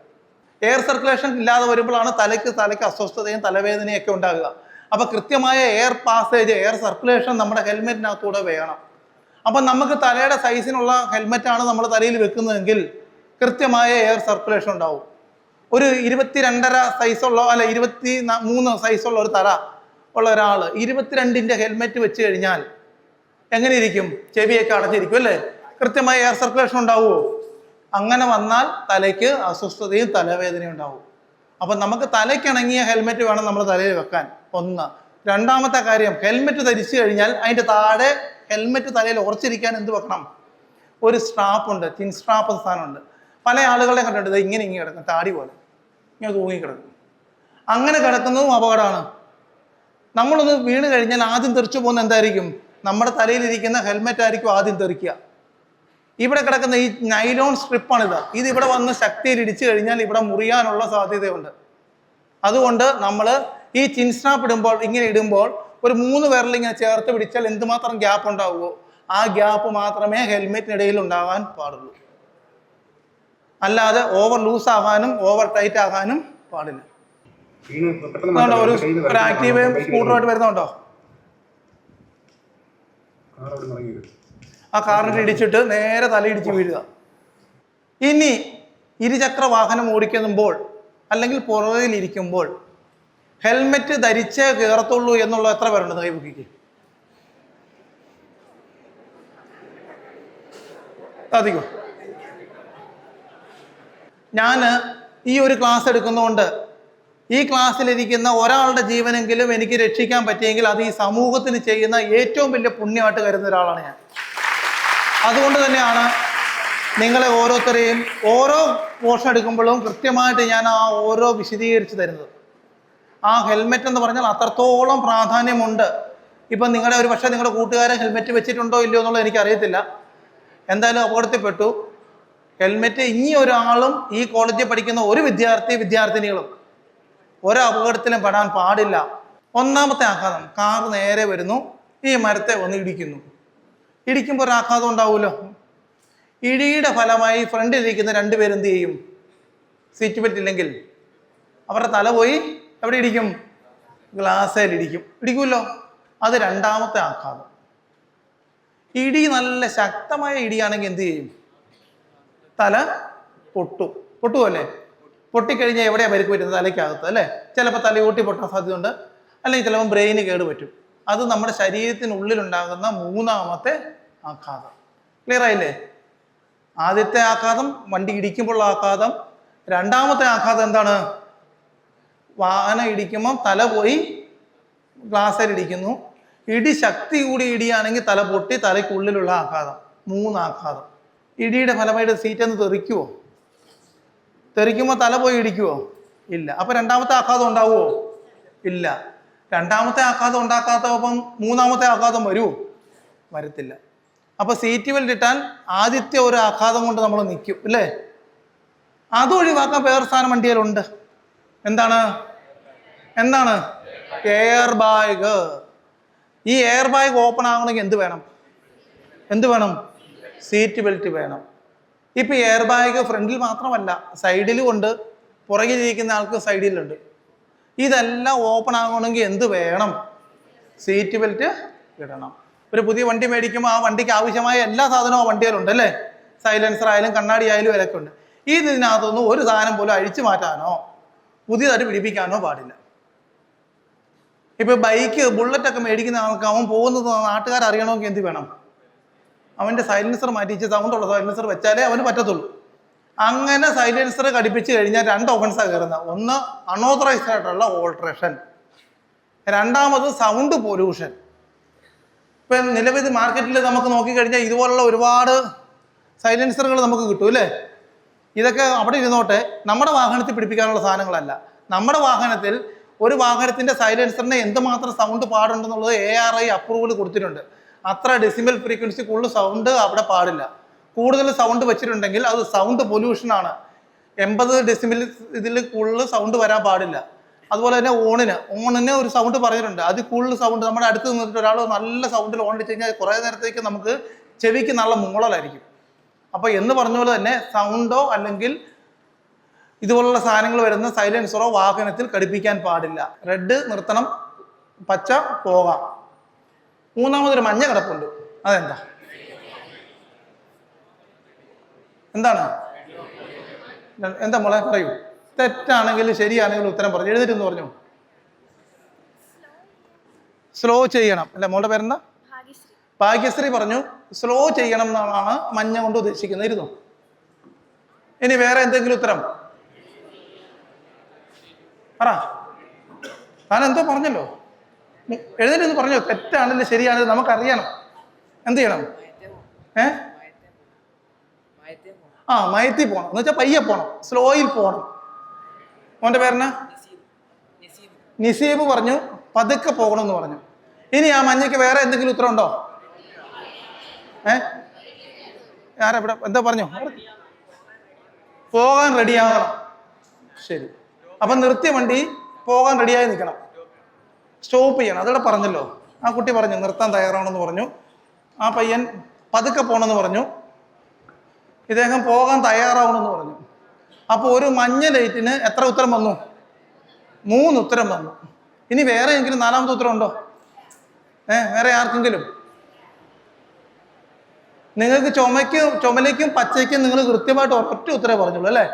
എയർ സർക്കുലേഷൻ ഇല്ലാതെ വരുമ്പോഴാണ് തലയ്ക്ക് അസ്വസ്ഥതയും തലവേദനയൊക്കെ ഉണ്ടാകുക. അപ്പോൾ കൃത്യമായ എയർ പാസേജ്, എയർ സർക്കുലേഷൻ നമ്മുടെ ഹെൽമെറ്റിനകത്തൂടെ വേണം. അപ്പം നമുക്ക് തലയുടെ സൈസിനുള്ള ഹെൽമെറ്റാണ് നമ്മൾ തലയിൽ വെക്കുന്നതെങ്കിൽ കൃത്യമായ എയർ സർക്കുലേഷൻ ഉണ്ടാവും. ഒരു 22.5 സൈസുള്ള അല്ല 23 സൈസുള്ള ഒരു തല ഉള്ള ഒരാൾ 22 ഹെൽമെറ്റ് വെച്ച് കഴിഞ്ഞാൽ എങ്ങനെ ഇരിക്കും? ചെവിയൊക്കെ അടച്ചിരിക്കും അല്ലേ? കൃത്യമായ എയർ സർക്കുലേഷൻ ഉണ്ടാവുമോ? അങ്ങനെ വന്നാൽ തലയ്ക്ക് അസ്വസ്ഥതയും തലവേദനയും ഉണ്ടാവും. അപ്പം നമുക്ക് തലയ്ക്കിണങ്ങിയ ഹെൽമെറ്റ് വേണം നമ്മൾ തലയിൽ വെക്കാൻ. ഒന്ന്. രണ്ടാമത്തെ കാര്യം, ഹെൽമെറ്റ് ധരിച്ചു കഴിഞ്ഞാൽ അതിൻ്റെ താഴെ ഹെൽമെറ്റ് തലയിൽ ഉറച്ചിരിക്കാൻ എന്ത് വെക്കണം? ഒരു സ്ട്രാപ്പുണ്ട്, ചിൻ സ്ട്രാപ്പ് സാധനമുണ്ട്. പല ആളുകളെ കണ്ടിട്ട് ഇങ്ങനെ കിടക്കും, താടി പോലെ ഇങ്ങനെ തൂങ്ങിക്കിടക്കും. അങ്ങനെ കിടക്കുന്നതും അപകടമാണ്. നമ്മളൊന്ന് വീണ് കഴിഞ്ഞാൽ ആദ്യം തെറിച്ചു പോകുന്ന എന്തായിരിക്കും? നമ്മുടെ തലയിലിരിക്കുന്ന ഹെൽമെറ്റ് ആയിരിക്കും ആദ്യം തെറിക്കുക. ഇവിടെ കിടക്കുന്ന ഈ നൈലോൺ സ്ട്രിപ്പാണിത്. ഇത് ഇവിടെ വന്ന് ശക്തിയിൽ ഇടിച്ചു കഴിഞ്ഞാൽ ഇവിടെ മുറിയാനുള്ള സാധ്യതയുണ്ട്. അതുകൊണ്ട് നമ്മൾ ഈ ചിൻ സ്ട്രാപ്പ് ഇടുമ്പോൾ, ഇങ്ങനെ ഇടുമ്പോൾ ഒരു 3 വിരൽ ഇങ്ങനെ ചേർത്ത് പിടിച്ചാൽ എന്തുമാത്രം ഗ്യാപ്പ് ഉണ്ടാവുമോ ആ ഗ്യാപ്പ് മാത്രമേ ഹെൽമെറ്റിനിടയിൽ ഉണ്ടാകാൻ പാടുള്ളൂ. അല്ലാതെ ഓവർ ലൂസ് ആകാനും ഓവർ ടൈറ്റ് ആകാനും പാടില്ല. ഒരു ആക്റ്റീവയും സ്കൂട്ടറുമായിട്ട് വരുന്നുണ്ടോ? ആ കാറിന് ഇടിച്ചിട്ട് നേരെ തലയിടിച്ച് വീഴുക. ഇനി ഇരുചക്ര വാഹനം ഓടിക്കുമ്പോൾ അല്ലെങ്കിൽ പുറകിലിരിക്കുമ്പോൾ ഹെൽമെറ്റ് ധരിച്ചേ കയറത്തുള്ളൂ എന്നുള്ള എത്ര പേരുണ്ട്? കൈബുക്കിക്ക് സാധിക്കും. ഞാൻ ഈ ഒരു ക്ലാസ് എടുക്കുന്നതുകൊണ്ട് ഈ ക്ലാസ്സിലിരിക്കുന്ന ഒരാളുടെ ജീവനെങ്കിലും എനിക്ക് രക്ഷിക്കാൻ പറ്റിയെങ്കിൽ അത് ഈ സമൂഹത്തിന് ചെയ്യുന്ന ഏറ്റവും വലിയ പുണ്യമായിട്ട് കരുതുന്ന ഒരാളാണ് ഞാൻ. അതുകൊണ്ട് തന്നെയാണ് നിങ്ങളെ ഓരോരുത്തരെയും ഓരോ പോർഷൻ എടുക്കുമ്പോഴും കൃത്യമായിട്ട് ഞാൻ ആ ഓരോ വിശദീകരിച്ച് തരുന്നത്. ആ ഹെൽമെറ്റ് എന്ന് പറഞ്ഞാൽ അത്രത്തോളം പ്രാധാന്യമുണ്ട്. ഇപ്പം നിങ്ങളുടെ ഒരു പക്ഷേ നിങ്ങളുടെ കൂട്ടുകാരൻ ഹെൽമെറ്റ് വെച്ചിട്ടുണ്ടോ ഇല്ലയോ എന്നുള്ളത് എനിക്കറിയത്തില്ല. എന്തായാലും അപകടത്തിൽപ്പെട്ടു. ഹെൽമെറ്റ് ഇനി ഒരാളും ഈ കോളേജിൽ പഠിക്കുന്ന ഒരു വിദ്യാർത്ഥിനികളും ഒരു അപകടത്തിലും പെടാൻ പാടില്ല. ഒന്നാമത്തെ ആഘാതം, കാർ നേരെ വരുന്നു, ഈ മരത്തെ വന്ന് ഇടിക്കുന്നു. ഇടിക്കുമ്പോൾ ഒരു ആഘാതം ഉണ്ടാവുമല്ലോ. ഇടിയുടെ ഫലമായി ഫ്രണ്ടിലിരിക്കുന്ന 2 പേര് എന്ത് ചെയ്യും? സീറ്റ് ബെൽറ്റ് ഇല്ലെങ്കിൽ അവരുടെ തല പോയി എവിടെ ഇടിക്കും? ഗ്ലാസ്സിൽ ഇടിക്കുമല്ലോ. അത് രണ്ടാമത്തെ ആഘാതം. ഇടി നല്ല ശക്തമായ ഇടിയാണെങ്കിൽ എന്ത് ചെയ്യും? തല പൊട്ടുമല്ലേ? പൊട്ടിക്കഴിഞ്ഞാൽ എവിടെയാണ് പരിക്ക് പറ്റുന്നത്? തലയ്ക്കകത്ത് അല്ലേ? ചിലപ്പോൾ തലയോട്ടി പൊട്ടാൻ സാധ്യതയുണ്ട്, അല്ലെങ്കിൽ ചിലപ്പോൾ ബ്രെയിന് കേട് പറ്റും. അത് നമ്മുടെ ശരീരത്തിനുള്ളിലുണ്ടാകുന്ന 3ാമത്തെ ആഘാതം. ക്ലിയർ ആയില്ലേ? ആദ്യത്തെ ആഘാതം വണ്ടി ഇടിക്കുമ്പോഴുള്ള ആഘാതം. രണ്ടാമത്തെ ആഘാതം എന്താണ്? വാഹനം ഇടിക്കുമ്പം തല പോയി ഗ്ലാസ്സിൽ ഇടിക്കുന്നു. ഇടി ശക്തി കൂടി ഇടിയാണെങ്കിൽ തല പൊട്ടി തലയ്ക്കുള്ളിലുള്ള ആഘാതം. 3 ആഘാതം. ഇടിയുടെ ഫലമായിട്ട് സീറ്റൊന്ന് തെറിക്കുമോ? തെറിക്കുമ്പോൾ തല പോയി ഇടിക്കുമോ? ഇല്ല. അപ്പം രണ്ടാമത്തെ ആഘാതം ഉണ്ടാവുമോ? ഇല്ല. രണ്ടാമത്തെ ആഘാതം ഉണ്ടാക്കാത്തപ്പം 3ാമത്തെ ആഘാതം വരുമോ? വരത്തില്ല. അപ്പോൾ സീറ്റ് ബെൽറ്റ് ഇട്ടാൽ ആദ്യത്തെ ഒരു ആഘാതം കൊണ്ട് നമ്മൾ നിൽക്കും അല്ലേ? അത് ഒഴിവാക്കാൻ വേറെ സാധനം വണ്ടിയിലുണ്ട്. എന്താണ്? Air bag. ഈ എയർ ബാഗ് ഓപ്പൺ ആകണമെങ്കിൽ എന്ത് വേണം? സീറ്റ് ബെൽറ്റ് വേണം. ഇപ്പം എയർ ബാഗ് ഫ്രണ്ടിൽ മാത്രമല്ല, സൈഡിലും ഉണ്ട്, പുറകിലിരിക്കുന്ന ആൾക്ക് സൈഡിലുണ്ട്. ഇതെല്ലാം ഓപ്പൺ ആകണമെങ്കിൽ എന്ത് വേണം? സീറ്റ് ബെൽറ്റ് ഇടണം. ഒരു പുതിയ വണ്ടി മേടിക്കുമ്പോൾ ആ വണ്ടിക്ക് ആവശ്യമായ എല്ലാ സാധനവും ആ വണ്ടിയിലുണ്ട് അല്ലേ? സൈലൻസർ ആയാലും കണ്ണാടി ആയാലും ഇതൊക്കെ ഉണ്ട്. ഇതിനകത്തൊന്നും ഒരു സാധനം പോലും അഴിച്ചു മാറ്റാനോ പുതിയതായിട്ട് പിടിപ്പിക്കാനോ പാടില്ല. ഇപ്പൊ ബൈക്ക്, ബുള്ളറ്റൊക്കെ മേടിക്കുന്ന ആൾക്ക് അവൻ പോകുന്നത് നാട്ടുകാർ അറിയണമെങ്കിൽ എന്ത് വേണം? അവൻ്റെ സൈലൻസർ മാറ്റിച്ച് സൗണ്ടുള്ള സൈലൻസർ വെച്ചാലേ അവന് പറ്റത്തുള്ളൂ. അങ്ങനെ സൈലൻസർ ഘടിപ്പിച്ച് കഴിഞ്ഞാൽ 2 ഓഫൻസാണ് കയറുന്നത്. ഒന്ന് അൺഓതറൈസ്ഡ് ആയിട്ടുള്ള ഓൾട്രേഷൻ, രണ്ടാമത് സൗണ്ട് പൊല്യൂഷൻ. ഇപ്പം നിലവിൽ മാർക്കറ്റിൽ നമുക്ക് നോക്കിക്കഴിഞ്ഞാൽ ഇതുപോലുള്ള ഒരുപാട് സൈലൻസറുകൾ നമുക്ക് കിട്ടും അല്ലേ? ഇതൊക്കെ അവിടെ ഇരുന്നോട്ടെ, നമ്മുടെ വാഹനത്തിൽ പിടിപ്പിക്കാനുള്ള സാധനങ്ങളല്ല. നമ്മുടെ വാഹനത്തിൽ ഒരു വാഹനത്തിൻ്റെ സൈലൻസറിന് എന്തുമാത്രം സൗണ്ട് പാടുണ്ടെന്നുള്ളത് ARI അപ്രൂവൽ കൊടുത്തിട്ടുണ്ട്. അത്ര ഡെസിമൽ ഫ്രീക്വൻസി കൂടുതൽ സൗണ്ട് അവിടെ പാടില്ല. കൂടുതൽ സൗണ്ട് വെച്ചിട്ടുണ്ടെങ്കിൽ അത് സൗണ്ട് പൊല്യൂഷനാണ്. 80 ഡെസിമൽ ഇതിൽ കൂടുതൽ സൗണ്ട് വരാൻ പാടില്ല. അതുപോലെ തന്നെ ഓണിന് ഒരു സൗണ്ട് പറഞ്ഞിട്ടുണ്ട്. അത് കൂടുതൽ സൗണ്ട് നമ്മുടെ അടുത്ത് നിന്നിട്ട് ഒരാൾ നല്ല സൗണ്ടിൽ ഓൺ അടിച്ച് കഴിഞ്ഞാൽ കുറേ നേരത്തേക്ക് നമുക്ക് ചെവിക്ക് നല്ല മൂളലായിരിക്കും. അപ്പോൾ എന്ന് പറഞ്ഞ പോലെ തന്നെ സൗണ്ടോ അല്ലെങ്കിൽ ഇതുപോലുള്ള സാധനങ്ങൾ വരുന്ന സൈലൻസറോ വാഹനത്തിൽ ഘടിപ്പിക്കാൻ പാടില്ല. റെഡ് നിർത്തണം, പച്ച പോകാം. മൂന്നാമതൊരു മഞ്ഞ കിടപ്പുണ്ട്. അതെന്താ? എന്താ മോളെ പറയൂ. തെറ്റാണെങ്കിലും ശരിയാണെങ്കിലും ഉത്തരം പറഞ്ഞു. എഴുതിട്ടെന്ന് പറഞ്ഞു. സ്ലോ ചെയ്യണം അല്ലെ? മോളുടെ പേരെന്താ? ഭാഗ്യശ്രീ പറഞ്ഞു സ്ലോ ചെയ്യണം എന്നാണ് മഞ്ഞ കൊണ്ട് ഉദ്ദേശിക്കുന്നത്. ഇരുന്നു. ഇനി വേറെ എന്തെങ്കിലും ഉത്തരം പറ. താൻ എന്തോ പറഞ്ഞല്ലോ, എഴുതിട്ടെന്ന് പറഞ്ഞോ. തെറ്റാണെങ്കിലും ശരിയാണെങ്കിലും നമുക്കറിയണം. എന്ത് ചെയ്യണം? മയത്തിൽ പോകണം എന്ന് വെച്ചാൽ പയ്യെ പോകണം, സ്ലോയിൽ പോകണം. മോൻ്റെ പേരെന്നാ? നിസീബ് പറഞ്ഞു പതുക്കെ പോകണം എന്ന് പറഞ്ഞു. ഇനി ആ മഞ്ഞയ്ക്ക് വേറെ എന്തെങ്കിലും ഉത്തരം ഉണ്ടോ? ആരെവിടെ എന്താ പറഞ്ഞു? പോകാൻ റെഡിയാകണം. ശരി, അപ്പം നിർത്തിയ വണ്ടി പോകാൻ റെഡിയായി നിൽക്കണം, സ്റ്റോപ്പ് ചെയ്യണം. അതവിടെ പറഞ്ഞല്ലോ. ആ കുട്ടി പറഞ്ഞു നിർത്താൻ തയ്യാറാണെന്ന് പറഞ്ഞു. ആ പയ്യൻ പതുക്കെ പോകണമെന്ന് പറഞ്ഞു. ഇദ്ദേഹം പോകാൻ തയ്യാറാവണമെന്ന് പറഞ്ഞു. അപ്പോൾ ഒരു മഞ്ഞ ലൈറ്റിന് എത്ര ഉത്തരം വന്നു? 3 ഉത്തരം വന്നു. ഇനി വേറെ എങ്കിലും 4ാമത്തെ ഉത്തരം ഉണ്ടോ? വേറെ ആർക്കെങ്കിലും? നിങ്ങൾക്ക് ചുമലയ്ക്കും പച്ചയ്ക്കും നിങ്ങൾ കൃത്യമായിട്ട് ഒറ്റ ഉത്തരവേ പറഞ്ഞുള്ളൂ അല്ലേ?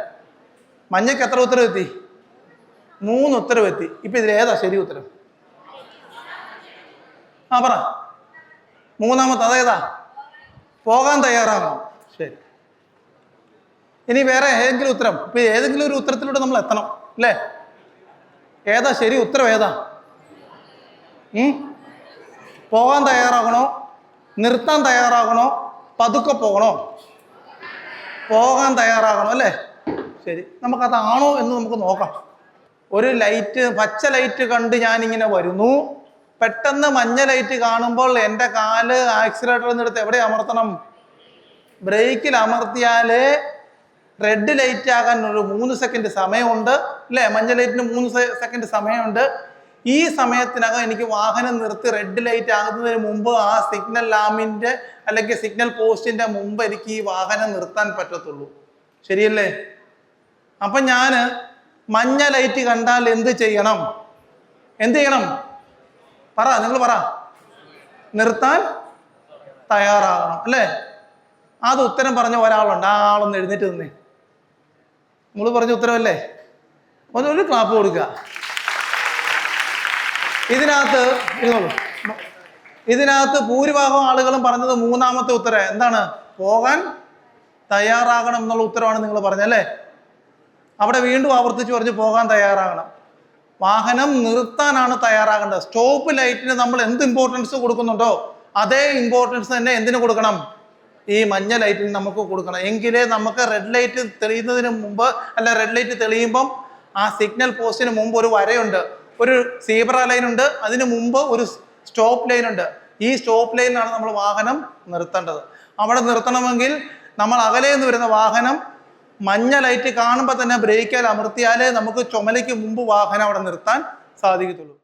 മഞ്ഞയ്ക്ക് എത്ര ഉത്തരം എത്തി? 3 ഉത്തരം എത്തി. ഇപ്പം ഇതിലേതാ ശരി ഉത്തരം? പറ. 3ാമത്തെ അതേതാ? പോകാൻ തയ്യാറാകണം. ശരി. ഇനി വേറെ ഏതെങ്കിലും ഉത്തരം? ഇപ്പം ഏതെങ്കിലും ഒരു ഉത്തരത്തിലൂടെ നമ്മൾ എത്തണം അല്ലേ? ഏതാ ശരി ഉത്തരം? ഏതാ? പോകാൻ തയ്യാറാകണോ? നിർത്താൻ തയ്യാറാകണോ? പതുക്കെ പോകണോ? പോകാൻ തയ്യാറാകണം അല്ലേ? ശരി, നമുക്കതാണോ എന്ന് നമുക്ക് നോക്കാം. ഒരു ലൈറ്റ്, പച്ച ലൈറ്റ് കണ്ട് ഞാനിങ്ങനെ വരുന്നു. പെട്ടെന്ന് മഞ്ഞ ലൈറ്റ് കാണുമ്പോൾ എൻ്റെ കാല് ആക്സിലേറ്ററിൽ നിന്നെടുത്ത് എവിടെ അമർത്തണം? ബ്രേക്കിൽ അമർത്തിയാലേ റെഡ് ലൈറ്റ് ആകാൻ ഒരു 3 സെക്കൻഡ് സമയമുണ്ട് അല്ലേ? മഞ്ഞ ലൈറ്റിന് 3 സെക്കൻഡ് സമയമുണ്ട്. ഈ സമയത്തിനകം എനിക്ക് വാഹനം നിർത്തി റെഡ് ലൈറ്റ് ആകുന്നതിന് മുമ്പ് ആ സിഗ്നൽ ലാമ്പിൻ്റെ അല്ലെങ്കിൽ സിഗ്നൽ പോസ്റ്റിൻ്റെ മുമ്പ് എനിക്ക് ഈ വാഹനം നിർത്താൻ പറ്റത്തുള്ളൂ. ശരിയല്ലേ? അപ്പം ഞാൻ മഞ്ഞ ലൈറ്റ് കണ്ടാൽ എന്ത് ചെയ്യണം? പറ, നിങ്ങൾ പറ. നിർത്താൻ തയ്യാറാകണം അല്ലേ? അത് ഉത്തരം പറഞ്ഞ ഒരാളുണ്ട്. ആ ആളൊന്ന് എഴുന്നേറ്റ് നിന്നേ. നമ്മൾ പറഞ്ഞ ഉത്തരവല്ലേ? ഒരു ക്ലാപ്പ് കൊടുക്കുക. ഇതിനകത്ത് ഭൂരിഭാഗം ആളുകളും പറഞ്ഞത് 3ാമത്തെ ഉത്തരം. എന്താണ്? പോകാൻ തയ്യാറാകണം എന്നുള്ള ഉത്തരവാണ് നിങ്ങൾ പറഞ്ഞല്ലേ? അവിടെ വീണ്ടും ആവർത്തിച്ച് പറഞ്ഞു പോകാൻ തയ്യാറാകണം. വാഹനം നിർത്താനാണ് തയ്യാറാകേണ്ടത്. സ്റ്റോപ്പ് ലൈറ്റിന് നമ്മൾ എന്ത് ഇമ്പോർട്ടൻസ് കൊടുക്കുന്നുണ്ടോ അതേ ഇമ്പോർട്ടൻസ് തന്നെ എന്തിനു കൊടുക്കണം? ഈ മഞ്ഞ ലൈറ്റിന് നമുക്ക് കൊടുക്കണം. എങ്കിലേ നമുക്ക് റെഡ് ലൈറ്റ് തെളിയുന്നതിന് മുമ്പ്, അല്ല റെഡ് ലൈറ്റ് തെളിയുമ്പം ആ സിഗ്നൽ പോസ്റ്റിന് മുമ്പ് ഒരു വരയുണ്ട്, ഒരു സീബ്ര ലൈൻ ഉണ്ട്, അതിന് മുമ്പ് ഒരു സ്റ്റോപ്പ് ലൈൻ ഉണ്ട്. ഈ സ്റ്റോപ്പ് ലൈനിലാണ് നമ്മൾ വാഹനം നിർത്തേണ്ടത്. അവിടെ നിർത്തണമെങ്കിൽ നമ്മൾ അകലെ നിന്ന് വരുന്ന വാഹനം മഞ്ഞ ലൈറ്റ് കാണുമ്പോൾ തന്നെ ബ്രേക്കിൽ അമർത്തിയാലേ നമുക്ക് ചുമലയ്ക്ക് മുമ്പ് വാഹനം അവിടെ നിർത്താൻ സാധിക്കത്തുള്ളൂ.